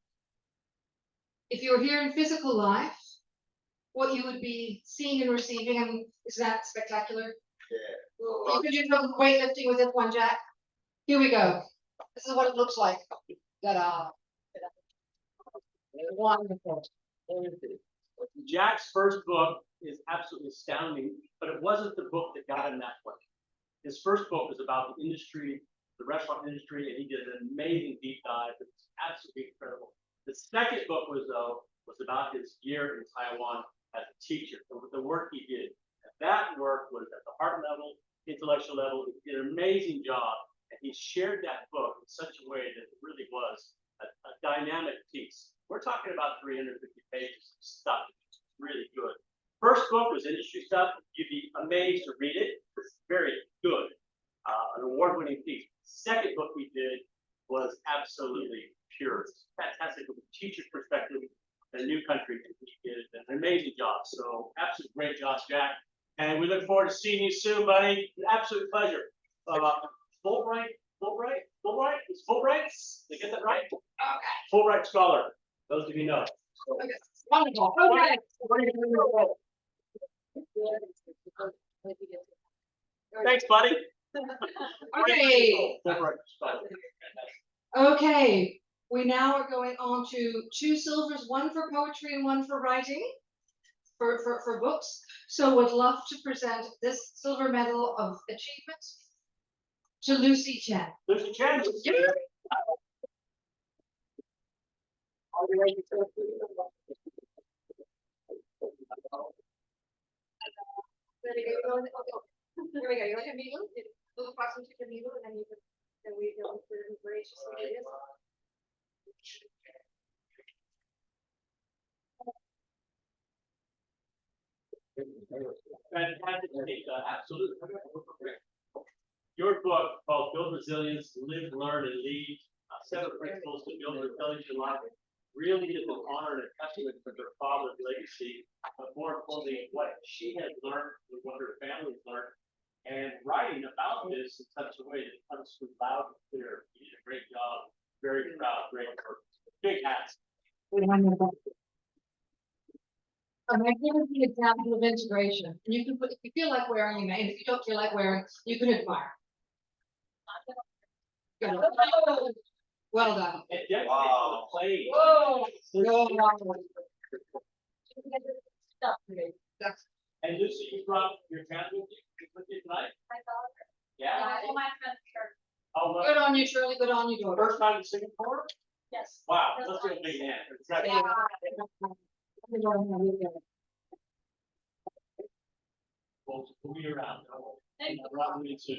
if you were here in physical life, what you would be seeing and receiving, and is that spectacular? Yeah. You could do some weightlifting with this one, Jack. Here we go. This is what it looks like. Ta-da. Wonderful. Jack's first book is absolutely astounding, but it wasn't the book that got him that way. His first book was about the industry, the restaurant industry, and he did an amazing deep dive. It was absolutely incredible. The second book was about his year in Taiwan as a teacher, the work he did. And that work was at the heart level, intellectual level. He did an amazing job, and he shared that book in such a way that it really was a dynamic piece. We're talking about 350 pages of stuff. It's really good. First book was industry stuff. You'd be amazed to read it. It's very good. An award-winning piece. Second book we did was absolutely pure. It's fantastic from a teacher's perspective in a new country. He did an amazing job. So absolute great job, Jack. And we look forward to seeing you soon, buddy. Absolute pleasure. Fulbright, it's Fulbright. Did I get that right? Okay. Fulbright scholar. Those of you know. Okay. Wonderful. Okay. Thanks, buddy. Okay. Fulbright scholar. Okay. We now are going on to 2 silvers, one for poetry and one for writing, for books. So would love to present this silver medal of achievement to Lucy Chen. Lucy Chen. Yeah. There we go. Here we go. You like a needle? Little person took a needle and then you can, then we go for the graciously it is. Fantastic, absolutely. Your book called Build Resilience, Live, Learn, and Lead, 7 Principles to Build Resilience in Life, really is an honor and a testament to her father's legacy, but more importantly, what she has learned, and what her family has learned, and writing about this in such a way that it comes through loud and clear. You did a great job, very proud, great work. Big hats. I'm going to give you an example of integration. You can put, if you feel like wearing, you may, and if you don't feel like wearing, you can admire. Good. Well done. And Jeff, on the plane. Whoa. And Lucy, you brought your family with you tonight? My daughter. Yeah. All my friends are. Oh, well, Good on you, Shirley, good on you, daughter. first time in Singapore? Yes. Wow, let's do a big hand. We'll be around. Around me too.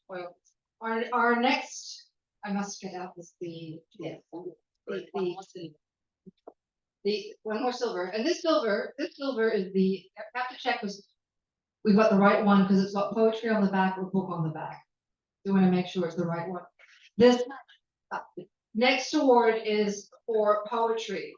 Well, our next, I must get out this, the one more silver, and this silver is the, I have to check was, we've got the right one, because it's got poetry on the back or book on the back. We want to make sure it's the right one. This next award is for poetry.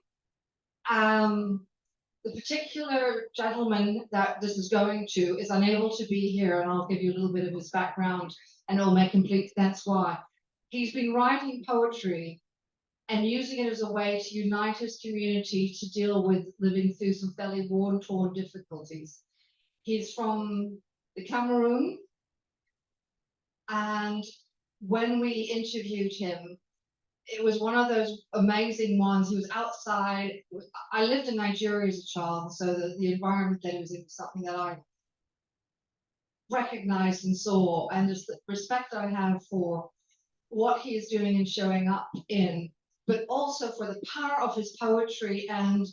The particular gentleman that this is going to is unable to be here, and I'll give you a little bit of his background, and it'll make complete sense why. He's been writing poetry and using it as a way to unite his community to deal with living through some fairly war-torn difficulties. He's from the Cameroon, and when we interviewed him, it was one of those amazing ones. He was outside. I lived in Nigeria as a child, so the environment that he was in was something that I recognized and saw, and just the respect I have for what he is doing and showing up in, but also for the power of his poetry and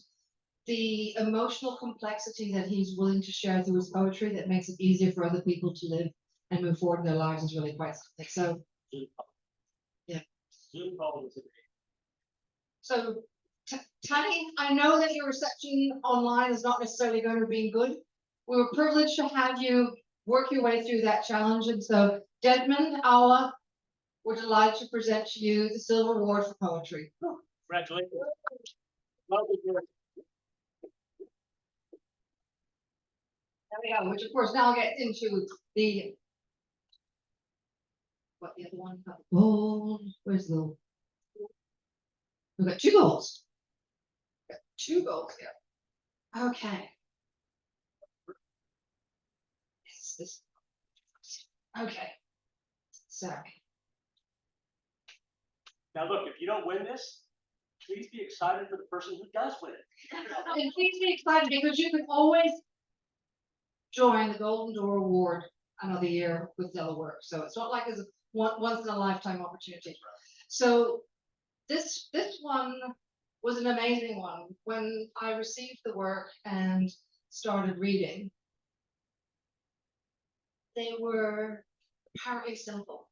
the emotional complexity that he's willing to share through his poetry that makes it easier for other people to live and move forward in their lives is really quite something. So, yeah. So, Tanny, I know that your reception online is not necessarily going to be good. We were privileged to have you work your way through that challenge. And so, Desmond, we're delighted to present to you the Silver Award for Poetry. Congratulations. Lovely work. There we go, which of course now gets into the, what the other one? Gold, where's the, we've got two golds. Got two golds here. Okay. This. Okay. Sorry. Now, look, if you don't win this, please be excited for the person who does win it. And please be excited because you can always join the Golden Door Award another year with Delaware. So it's not like it's a once in a lifetime opportunity. So this one was an amazing one. When I received the work and started reading, they were apparently simple,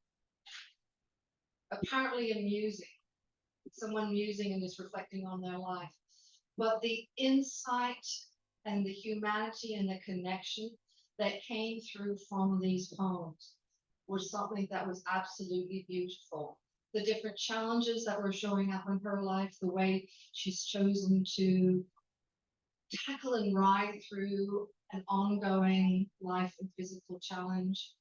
apparently amusing, someone musing and just reflecting on their life. But the insight and the humanity and the connection that came through from these poems was something that was absolutely beautiful. The different challenges that were showing up in her life, the way she's chosen to tackle and ride through an ongoing life and physical challenge.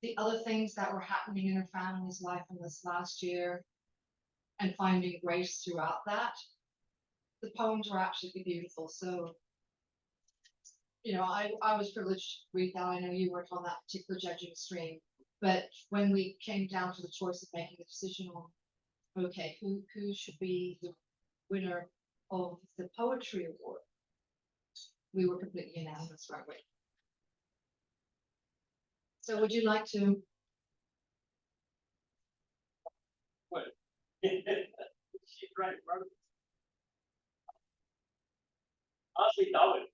The other things that were happening in her family's life in this last year and finding grace throughout that. The poems were absolutely beautiful. So, you know, I was privileged to read that. I know you weren't on that particular judging stream, but when we came down to the choice of making a decision on, okay, who should be the winner of the poetry award, we were completely unanimous, right away. So would you like to? She's right, bro. Honestly, that would.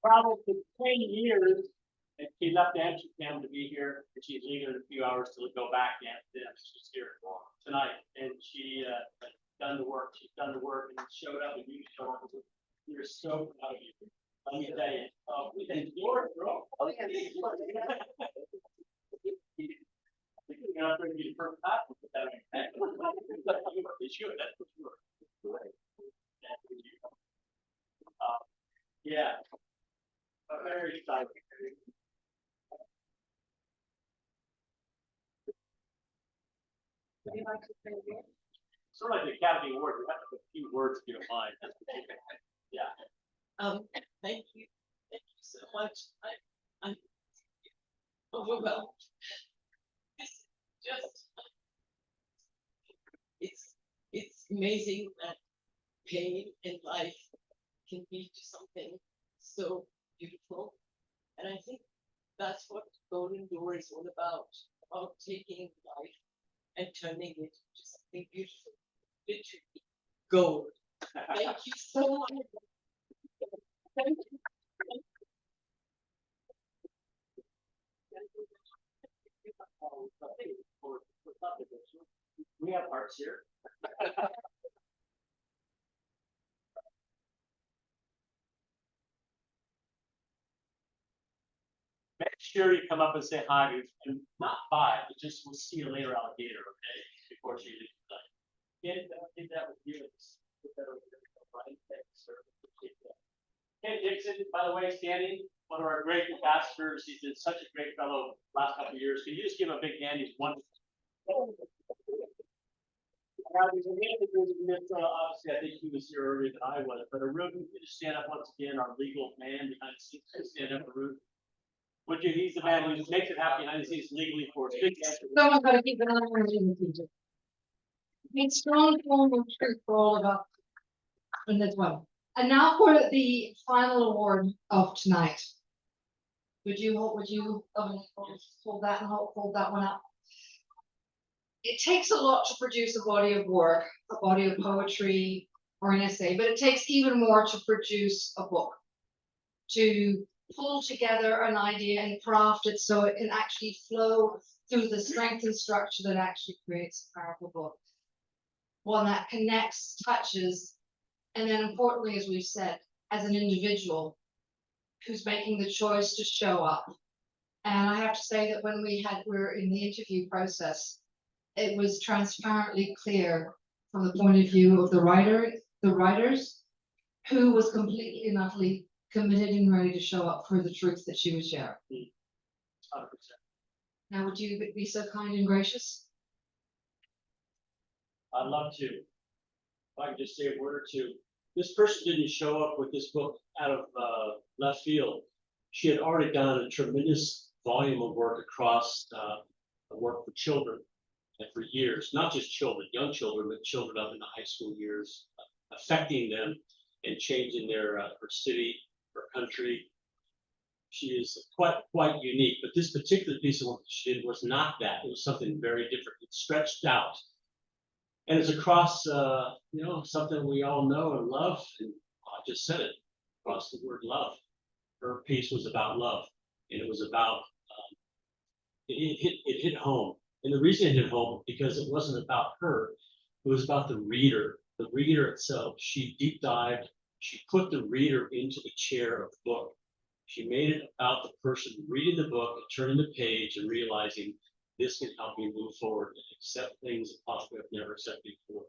Traveled for 10 years, and she left Amsterdam to be here, and she's leaving in a few hours to go back to Amsterdam. She's here tonight, and she done the work. She's done the work and showed up, and you showed up. We're so proud of you. Let me tell you, we think you're girl. I think you're gonna bring me the first time. You should. That's for sure. Yeah. Very exciting. Would you like to say again? Sort of like the Academy Award, you have to put a few words if you don't mind. Yeah. Thank you. Thank you so much. I'm overwhelmed. It's just, it's amazing that pain in life can lead to something so beautiful. And I think that's what Golden Door is all about taking life and turning it into something beautiful, literally gold. Thank you so much. Thank you. We have hearts here. Make sure you come up and say hi, and not bye, but just we'll see you later, alligator, okay? Before she leaves tonight. Get that with you. Put that over there, right? Thanks, sir. Appreciate that. Ken Dixon, by the way, standing, one of our great ambassadors. He's been such a great fellow last couple of years. Can you just give him a big hand? He's wonderful. Obviously, I think he was here earlier than I was, but Arun, can you just stand up once again, our legal man behind the scenes, stand up, Arun. Would you, he's the man who makes it happen behind the scenes legally for us. Big hand. Someone's gotta keep an eye on it. It's strong form of truth for all of us. In this one. And now for the final award of tonight. Would you hold that and hold that one up? It takes a lot to produce a body of work, a body of poetry or an essay, but it takes even more to produce a book. To pull together an idea and craft it so it can actually flow through the strength and structure that actually creates a powerful book. One that connects, touches, and then importantly, as we've said, as an individual who's making the choice to show up. And I have to say that when we're in the interview process, it was transparently clear from the point of view of the writers, who was completely and utterly committed and ready to show up for the truth that she was sharing. 100%. Now, would you be so kind and gracious? I'd love to. If I could just say a word or two. This person didn't show up with this book out of left field. She had already done a tremendous volume of work across work for children and for years, not just children, young children, but children up in the high school years, affecting them and changing their city, her country. She is quite unique, but this particular piece of work she did was not that. It was something very different. It stretched out. And it's across, something we all know and love. And I just said it, across the word love. Her piece was about love, and it was about it hit home. And the reason it hit home because it wasn't about her; it was about the reader itself. She deep dived. She put the reader into the chair of the book. She made it about the person reading the book and turning the page and realizing this can help me move forward and accept things that possibly I've never accepted before.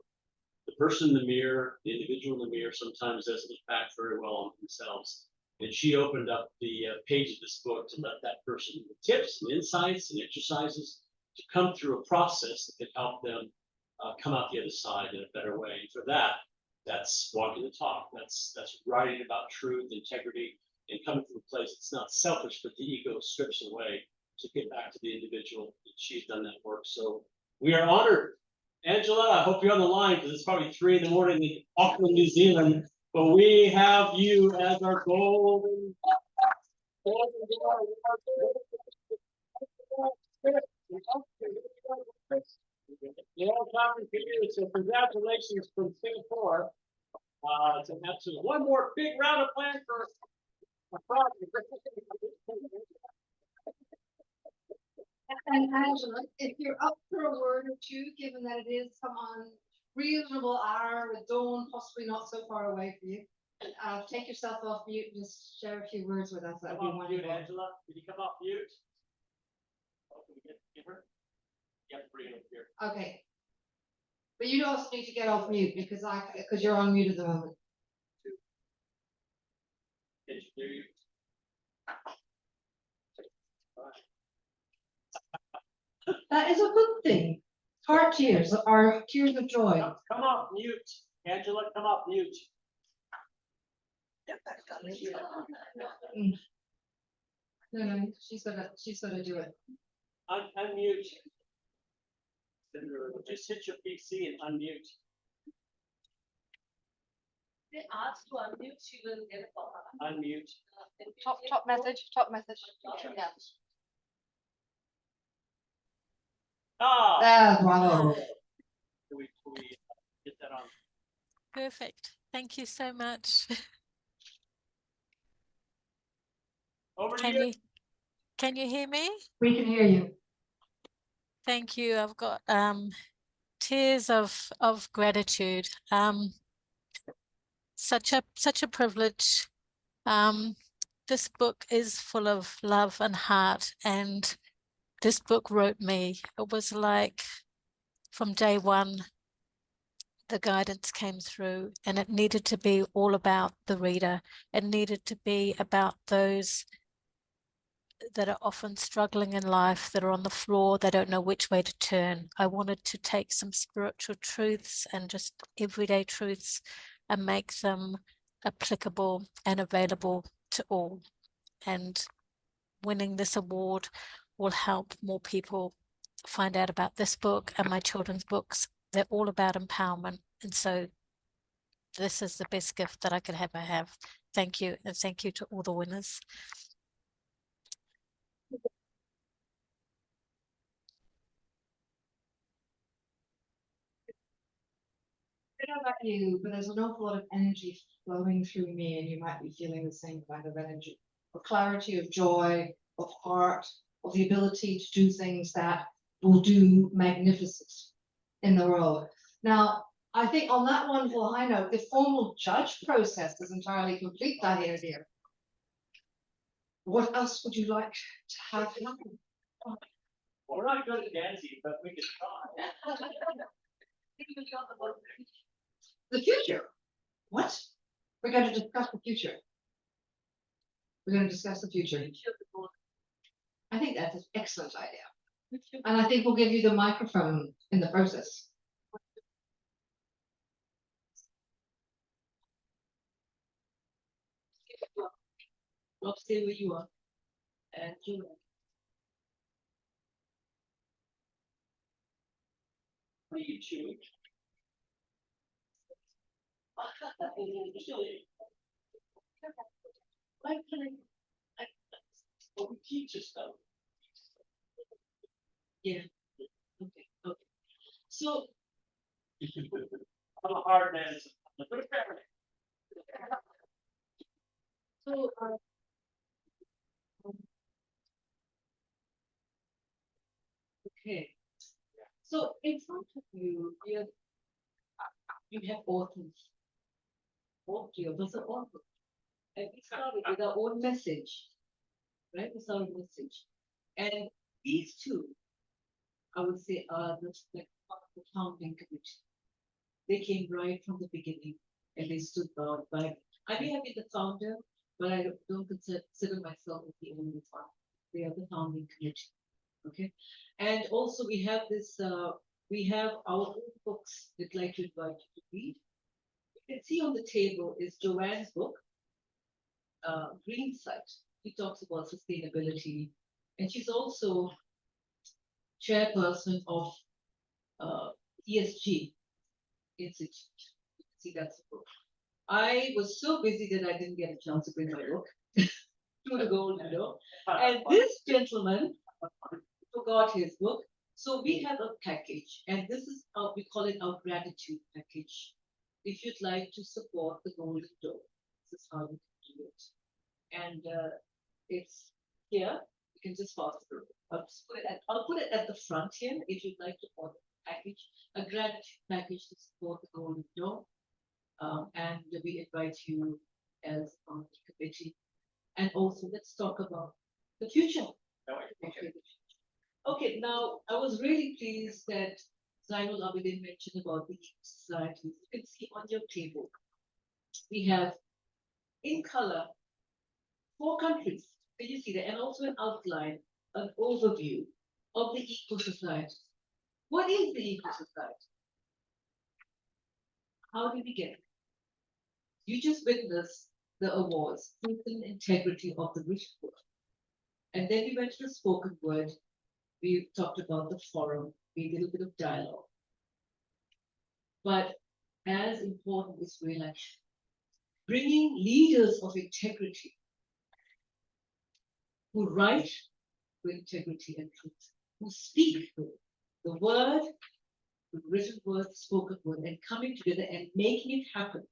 The person in the mirror, the individual in the mirror, sometimes doesn't look back very well on themselves. And she opened up the page of this book to let that person with tips and insights and exercises to come through a process that could help them come out the other side in a better way. And for that, that's walking the talk. That's writing about truth, integrity, and coming from a place that's not selfish, but the ego strips away to get back to the individual. She's done that work. So we are honored. Angela, I hope you're on the line because it's probably 3 a.m. in Auckland, New Zealand. But we have you as our golden. So congratulations from Singapore. It's an absolute one more big round of applause for a project. And Angela, if you're up for a word or two, given that it is some reasonable hour with dawn possibly not so far away for you, take yourself off mute and just share a few words with us. Come off mute, Angela. Can you come off mute? Oh, can we get her? You have to bring it up here. Okay. But you also need to get off mute because you're on mute at the moment. Can you hear you? That is a good thing. Heart tears are tears of joy. Come off mute. Angela, come off mute. No, she's gonna do it. Unmute. Just hit your PC and unmute. They asked to unmute, she will get a call. Unmute. Top message, yeah. Ah, Bravo. can we get that on? Perfect. Thank you so much. Over to Can you. you hear me? We can hear you. Thank you. I've got tears of gratitude. Such a privilege. This book is full of love and heart, and this book wrote me. It was like from day one, the guidance came through, and it needed to be all about the reader. It needed to be about those that are often struggling in life, that are on the floor, they don't know which way to turn. I wanted to take some spiritual truths and just everyday truths and make them applicable and available to all. And winning this award will help more people find out about this book and my children's books. They're all about empowerment. And so this is the best gift that I could ever have. Thank you. And thank you to all the winners. I don't know about you, but there's an awful lot of energy flowing through me, and you might be feeling the same kind of energy of clarity, of joy, of heart, of the ability to do things that will do magnificent in the world. Now, I think on that wonderful high note, the formal judge process is entirely complete, I hear, dear. What else would you like to have happen? We're not good at dancing, but we can try. The future. What? We're going to discuss the future. We're going to discuss the future. I think that's an excellent idea. And I think we'll give you the microphone in the process. Rob, stay where you are. And you. What are you chewing? Why can we teach us stuff? Yeah. Okay. Okay. So I'm a hard man. So, okay. So in front of you, you have authors. All three of us are authors. And we started with our own message, right? We started with message. And these two, I would say, are the like part of the founding committee. They came right from the beginning and they stood by. I may have been the founder, but I don't consider myself as the only one. They are the founding committee. Okay. And also we have this, we have our own books that I'd like to invite you to read. You can see on the table is Joanne's book, Green Site. She talks about sustainability. And she's also chairperson of ESG Institute. You can see that's the book. I was so busy that I didn't get a chance to bring my book to the gold medal. And this gentleman forgot his book. So we have a package, and this is how we call it our gratitude package. If you'd like to support the Golden Door, this is how we can do it. And it's here. You can just pass through. I'll put it at the front here if you'd like to order a package, a gratitude package to support the Golden Door. And we invite you as on the committee. And also, let's talk about the future. Okay, now I was really pleased that Zainul Abidin mentioned about the societies. You can see on your table, we have in color 4 countries. Can you see that? And also an outline, an overview of the eco-society. What is the eco-society? How did we get it? You just witnessed the awards, truth and integrity of the written word. And then we went to the spoken word. We talked about the forum, we did a bit of dialogue. But as important is real action. bringing leaders of integrity who write with integrity and truth, who speak with the word, the written word, spoken word, and coming together and making it happen,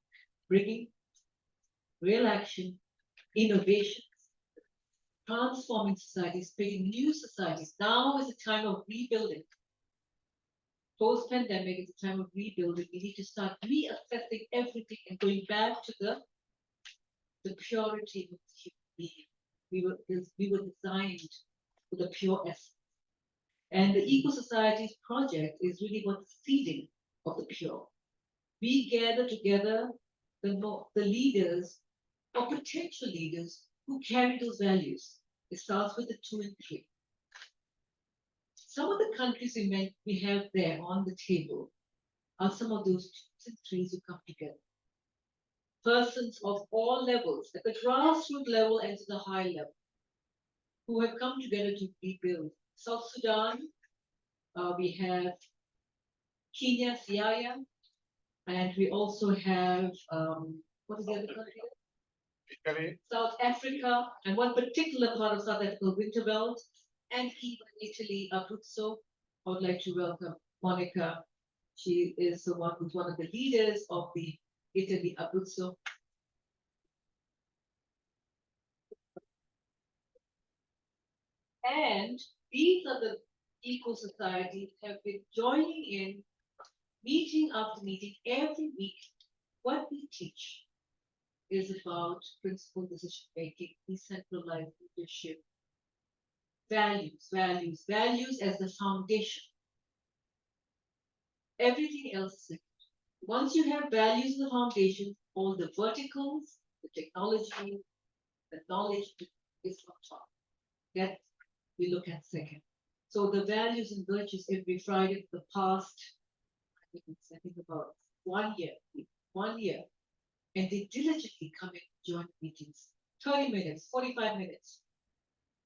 bringing real action, innovation, transforming societies, creating new societies. Now is a time of rebuilding. Post-pandemic is a time of rebuilding. We need to start reassessing everything and going back to the purity of the human being. We were designed with a pure essence. And the Eco Societies project is really about the seeding of the pure. We gather together the leaders or potential leaders who carry those values. It starts with the 2 and 3. Some of the countries we have there on the table are some of those 2s and 3s who come together. Persons of all levels, at the grassroots level and to the high level, who have come together to rebuild. South Sudan, we have Kenya, Siaya, and we also have, what is the other country? South Africa, and one particular part of South Africa, Winterbelt, and even Italy, Abruzzo. I would like to welcome Monica. She is the one who's one of the leaders of the Italy, Abruzzo. And these are the eco societies have been joining in meeting after meeting every week. What we teach is about principled decision making, decentralized leadership, values as the foundation. Everything else, once you have values as the foundation, all the verticals, the technology, the knowledge is on top. That we look at second. So the values and virtues every Friday for the past, I think about 1 year, and they diligently come and join meetings. 30 minutes, 45 minutes.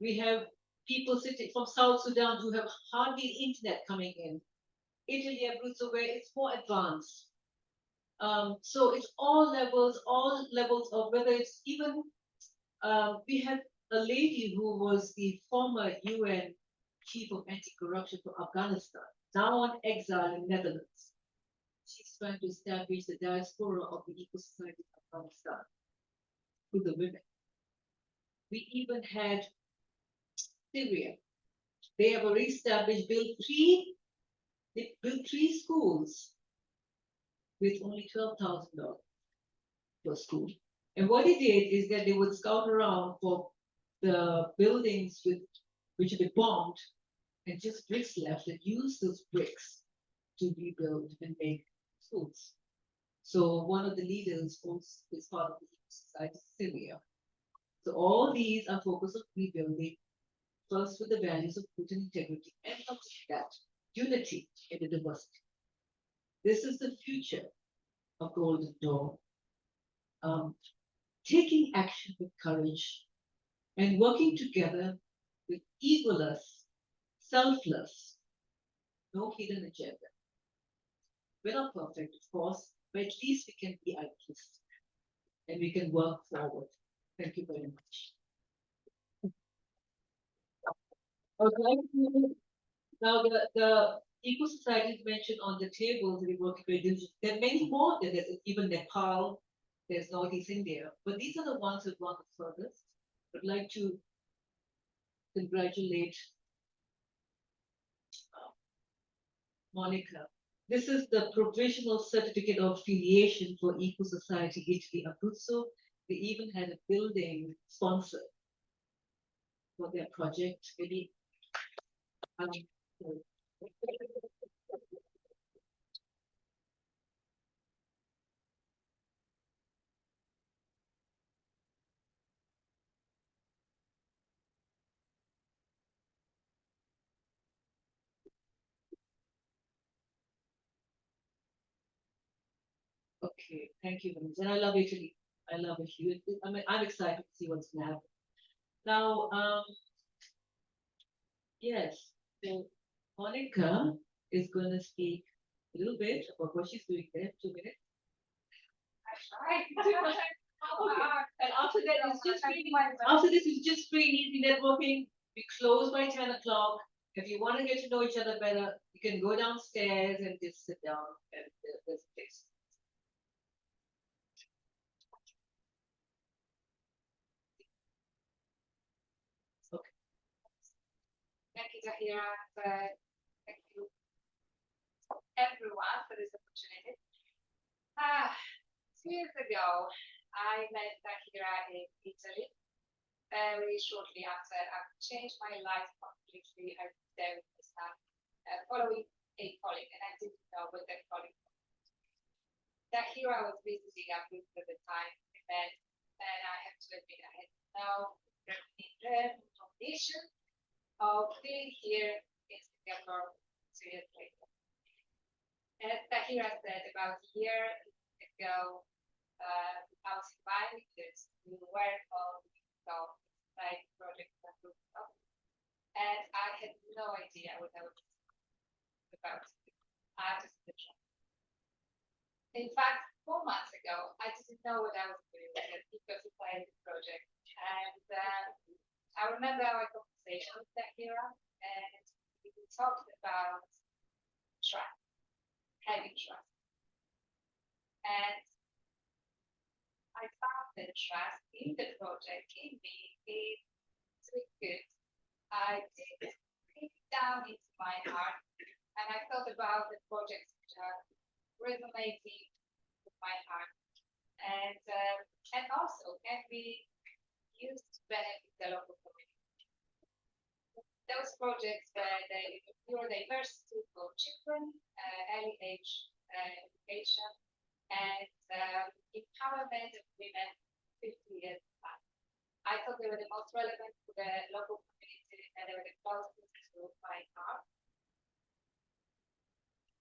We have people sitting from South Sudan who have hardly internet coming in. Italy, Abruzzo, where it's more advanced. So it's all levels of whether it's even, we had a lady who was the former UN chief of anti-corruption for Afghanistan, now on exile in Netherlands. She's trying to establish the diaspora of the Eco Society of Afghanistan through the women. We even had Syria. They have already established, they built 3 schools with only $12,000 per school. And what they did is that they would scout around for the buildings which have been bombed and just bricks left, and use those bricks to rebuild and make schools. So one of the leaders is part of the Society of Syria. So all these are focused on rebuilding, first with the values of truth and integrity, and after that, unity in the diversity. This is the future of Golden Dawn. Taking action with courage and working together with egoless, selfless, no hidden agenda. We're not perfect, of course, but at least we can be altruistic and we can work forward. Thank you very much. Okay. Now the eco societies mentioned on the tables that we work with, there are many more. There's even Nepal, there's Northeast India, but these are the ones who've gone the furthest. I'd like to congratulate Monica. This is the provisional certificate of affiliation for Eco Society Italy Abruzzo. They even had a building sponsor for their project. Maybe okay, thank you, and I love Italy. I love Italy. I mean, I'm excited to see what's going to happen. Now, yes, so Monica is going to speak a little bit about what she's doing there. 2 minutes. And after that, it's just really, after this, it's just free and easy networking. We close by 10 o'clock. If you want to get to know each other better, you can go downstairs and just sit down and there's a place. Thank you, Zahira. Thank you, everyone, for this opportunity. 2 years ago, I met Zahira in Italy. Very shortly after, I changed my life completely. I was there with my son, following a colleague, and I didn't know what that colleague was. Zahira was visiting our group at the time we met, and I have to admit, I had no foundation of being here in Singapore 2 years later. As Zahira said, about a year ago, I was invited to work on the side project that group of, and I had no idea what I was about to do. I just did it. In fact, 4 months ago, I didn't know what I was doing because of the project. And I remember our conversation with Zahira, and we talked about trust, having trust. And I found that trust in the project, in me, is really good. I did deep down into my heart, and I thought about the projects which are resonating with my heart, and also can be used to benefit the local community. Those projects were the neurodiversity for children, early age education, and empowerment of women 50 years back. I thought they were the most relevant to the local community, and they were the closest to my heart.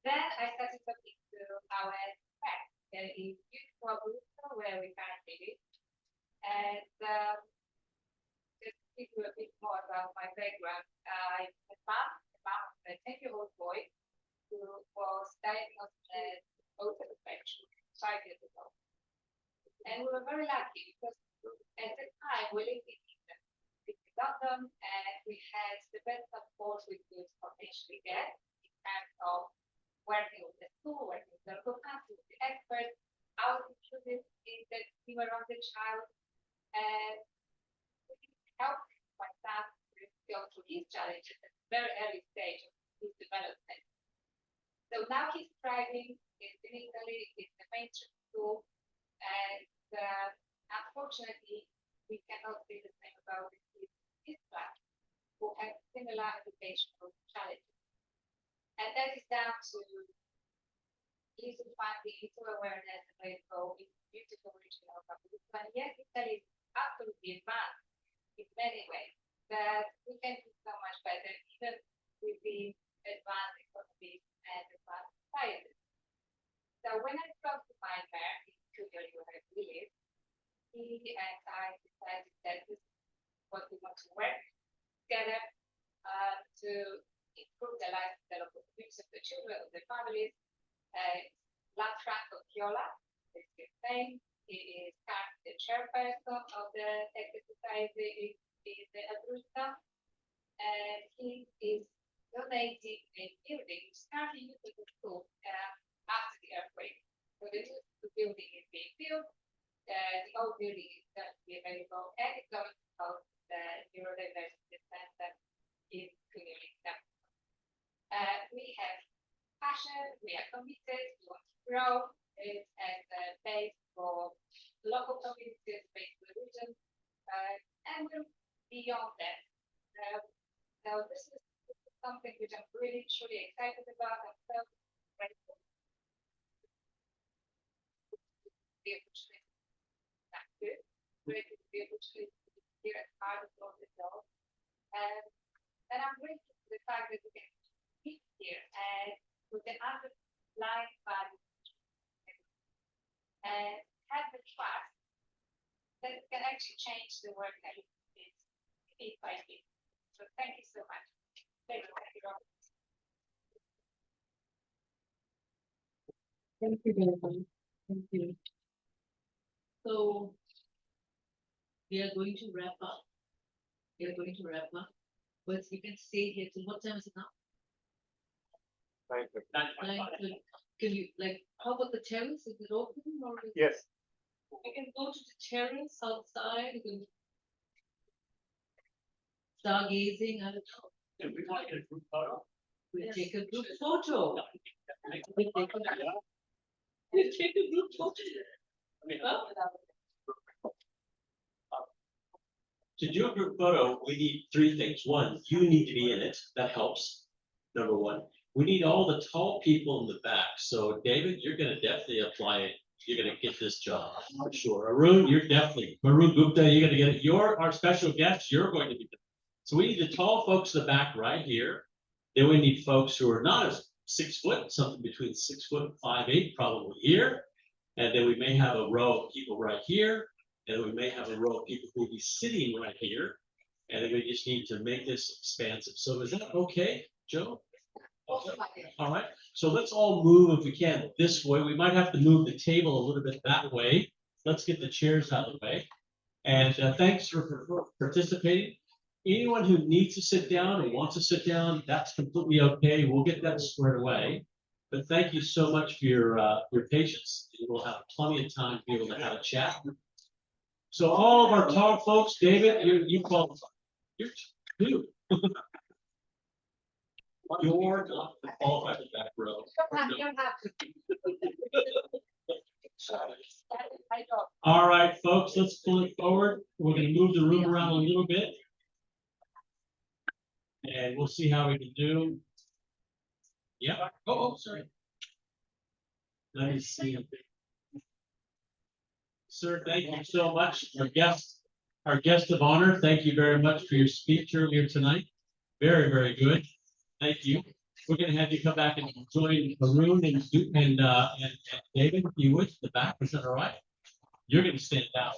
Then I started talking to our friends in beautiful Abuja, where we currently live, and just to give you a bit more about my background. I had a 10-year-old boy who was diagnosed with autism spectrum 5 years ago. And we were very lucky because at the time we lived in London, and we had the best support we could potentially get in terms of working with the school, working with the local council, with the experts. I was included in the team around the child, and we helped my son to go through his challenges at a very early stage of his development. So now he's thriving, he's in Italy, he's in the mainstream school, and unfortunately, we cannot say the same about his class, who have similar educational challenges. And that is down to little funding, little awareness, and let's go in beautiful regional communities. And yes, Italy is absolutely advanced in many ways, but we can do so much better, even with the advanced economies and advanced societies. So when I spoke to my mayor in Kuala where I live, he and I decided that this is what we want to work together to improve the life of the local communities, of the children, of the families. Franco Chiola is his name. He is currently the chairperson of the Eco Society in the Abruzzo, and he is donating a building which is currently used as a school after the earthquake. So the new building is being built. The old building is going to be available, and it's going to host the Neurodiversity Center in community. We have passion, we are committed, we want to grow it as a base for local communities, base for the region, and we're beyond that. So this is something which I'm really truly excited about. I'm so grateful to be able to grateful to be able to be here as part of all this all. And I'm grateful for the fact that we can be here and with the underlying value and have the trust that can actually change the work that it is bit by bit. So thank you so much. Thank you, Robert. Thank you very much. Thank you. So We are going to wrap up. We are going to wrap up. But you can stay here till what time is it now? 9:30. Can you, like, how about the terrace? Is it open or? Yes. We can go to the terrace outside. We can stargazing. I don't know. If we want to get a group photo. We'll take a group photo. We'll take a group photo. Huh? To do a group photo, we need three things. One, you need to be in it. That helps. Number one. We need all the tall people in the back. So David, you're gonna definitely apply it. You're gonna get this job for sure. Arun, you're definitely, Arun Gupta, you're gonna get it. You're our special guest. You're going to be. So we need the tall folks in the back right here. Then we need folks who are not as 6 foot, something between 6 foot, 5'8", probably here. And then we may have a row of people right here. And we may have a row of people who will be sitting right here. And then we just need to make this expansive. So is that okay, Joe? Okay. All right, so let's all move if we can this way. We might have to move the table a little bit that way. Let's get the chairs out of the way. And thanks for participating. Anyone who needs to sit down or wants to sit down, that's completely okay. We'll get that squared away. But thank you so much for your patience. We'll have plenty of time to be able to have a chat. So all of our tall folks, David, you qualify. You're two. You're not qualified for that row. All right, folks, let's pull it forward. We're going to move the room around a little bit. And we'll see how we can do. Yeah. Oh, sorry. Let me see. Sir, thank you so much. Our guest of honor, thank you very much for your speech earlier tonight. Very, very good. Thank you. We're going to have you come back and join Arun and David, if you would, the back. Is that all right? You're going to stand out.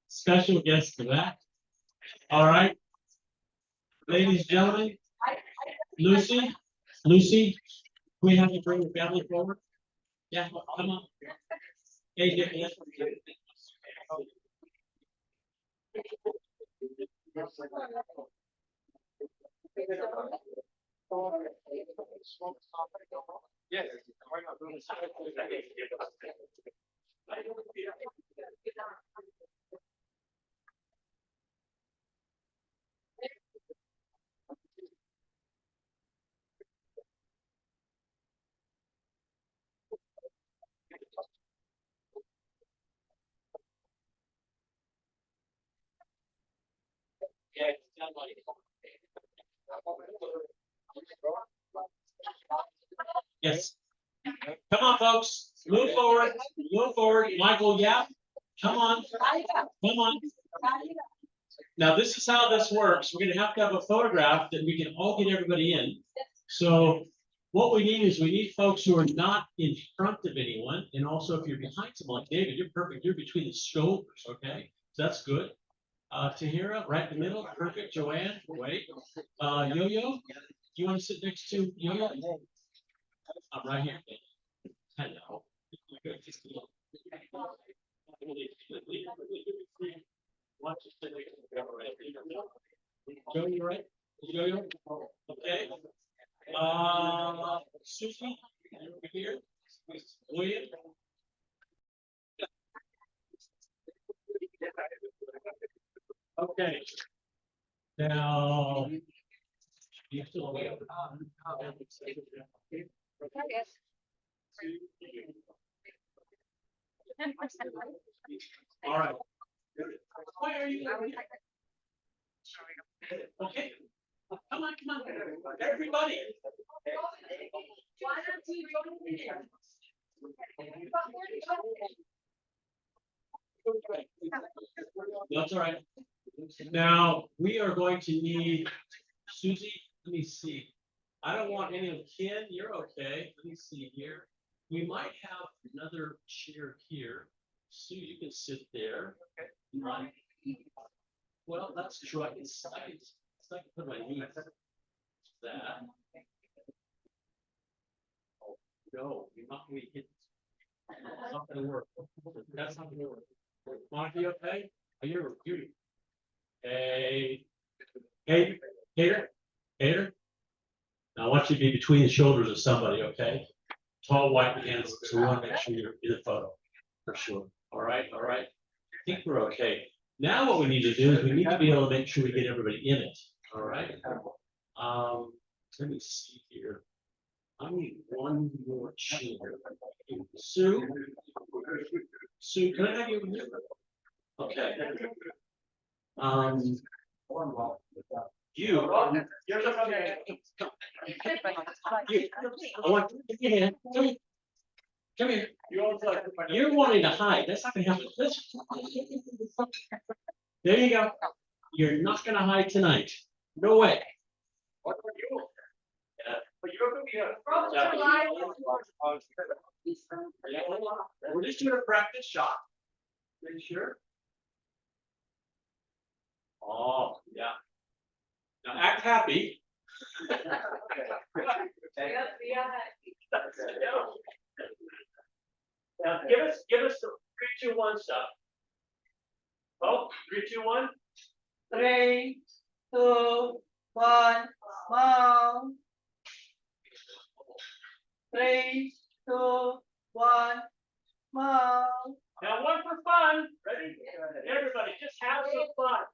Special guest for that. All right. Ladies and gentlemen, Lucy, we have to bring the family forward. Yeah, come on. Hey, Nicholas. Yes. Come on, folks. Move forward. Move forward. Michael, yeah. Come on. Come on. Now, this is how this works. We're going to have a photograph that we can all get everybody in. So what we need is we need folks who are not in front of anyone. And also, if you're behind someone like David, you're perfect. You're between the shoulders, okay? So that's good. Tahira, right in the middle. Perfect. Joanne, wait. Yo-Yo, do you want to sit next to Yo-Yo? I'm right here. Hello. Joe, you right? Yo-Yo? Okay. Susie, over here. William. Okay. Now. You still away. All right. Why are you? Okay. Come on, everybody. That's all right. Now, we are going to need Susie, let me see. I don't want any of Ken, you're okay. Let me see here. We might have another chair here. Sue, you can sit there. Okay. Right. Well, that's true. I can put my knee that. Oh, no, you're not going to hit. That's not gonna work. That's not gonna work. Monty, okay? Are you? Hey, hey, Hater, Hater. Now, I want you to be between the shoulders of somebody, okay? Tall, white, and handsome, so we want to make sure you're in the photo, for sure. All right, all right. I think we're okay. Now what we need to do is we need to be able to make sure we get everybody in it, all right? Let me see here. I need one more chair. Sue? Sue, can I have you? Okay. You. You're okay. You. I want, give me a hand. Come here. Come here. You're wanting to hide. That's not gonna happen. Listen. There you go. You're not gonna hide tonight. No way. What are you? But you're gonna be We're just doing a practice shot. Are you sure? Oh, yeah. Now act happy. Now give us the 3, 2, 1 stuff. Oh, 3, 2, 1. 3, 2, 1, smile. 3, 2, 1, smile. Now one for fun. Ready? Everybody, just have some fun.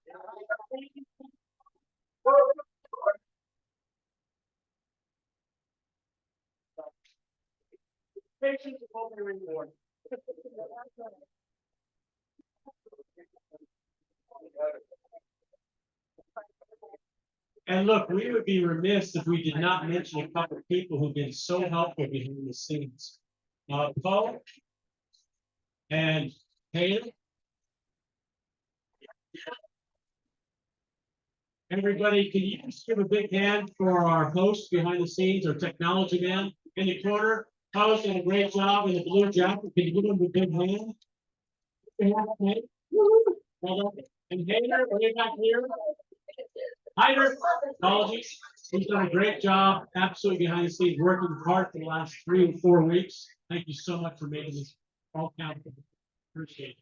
Patience will be rewarded. And look, we would be remiss if we did not mention a couple of people who've been so helpful behind the scenes. Paul and Taylor. Everybody, can you just give a big hand for our host behind the scenes, our technology man in the corner? Host did a great job in the blue jacket. Can you give him a big hand? Well done. And Hader, way back here. Hyder, apologies. He's done a great job, absolutely behind the scenes, working hard for the last 3 and 4 weeks. Thank you so much for making this all count. Appreciate it.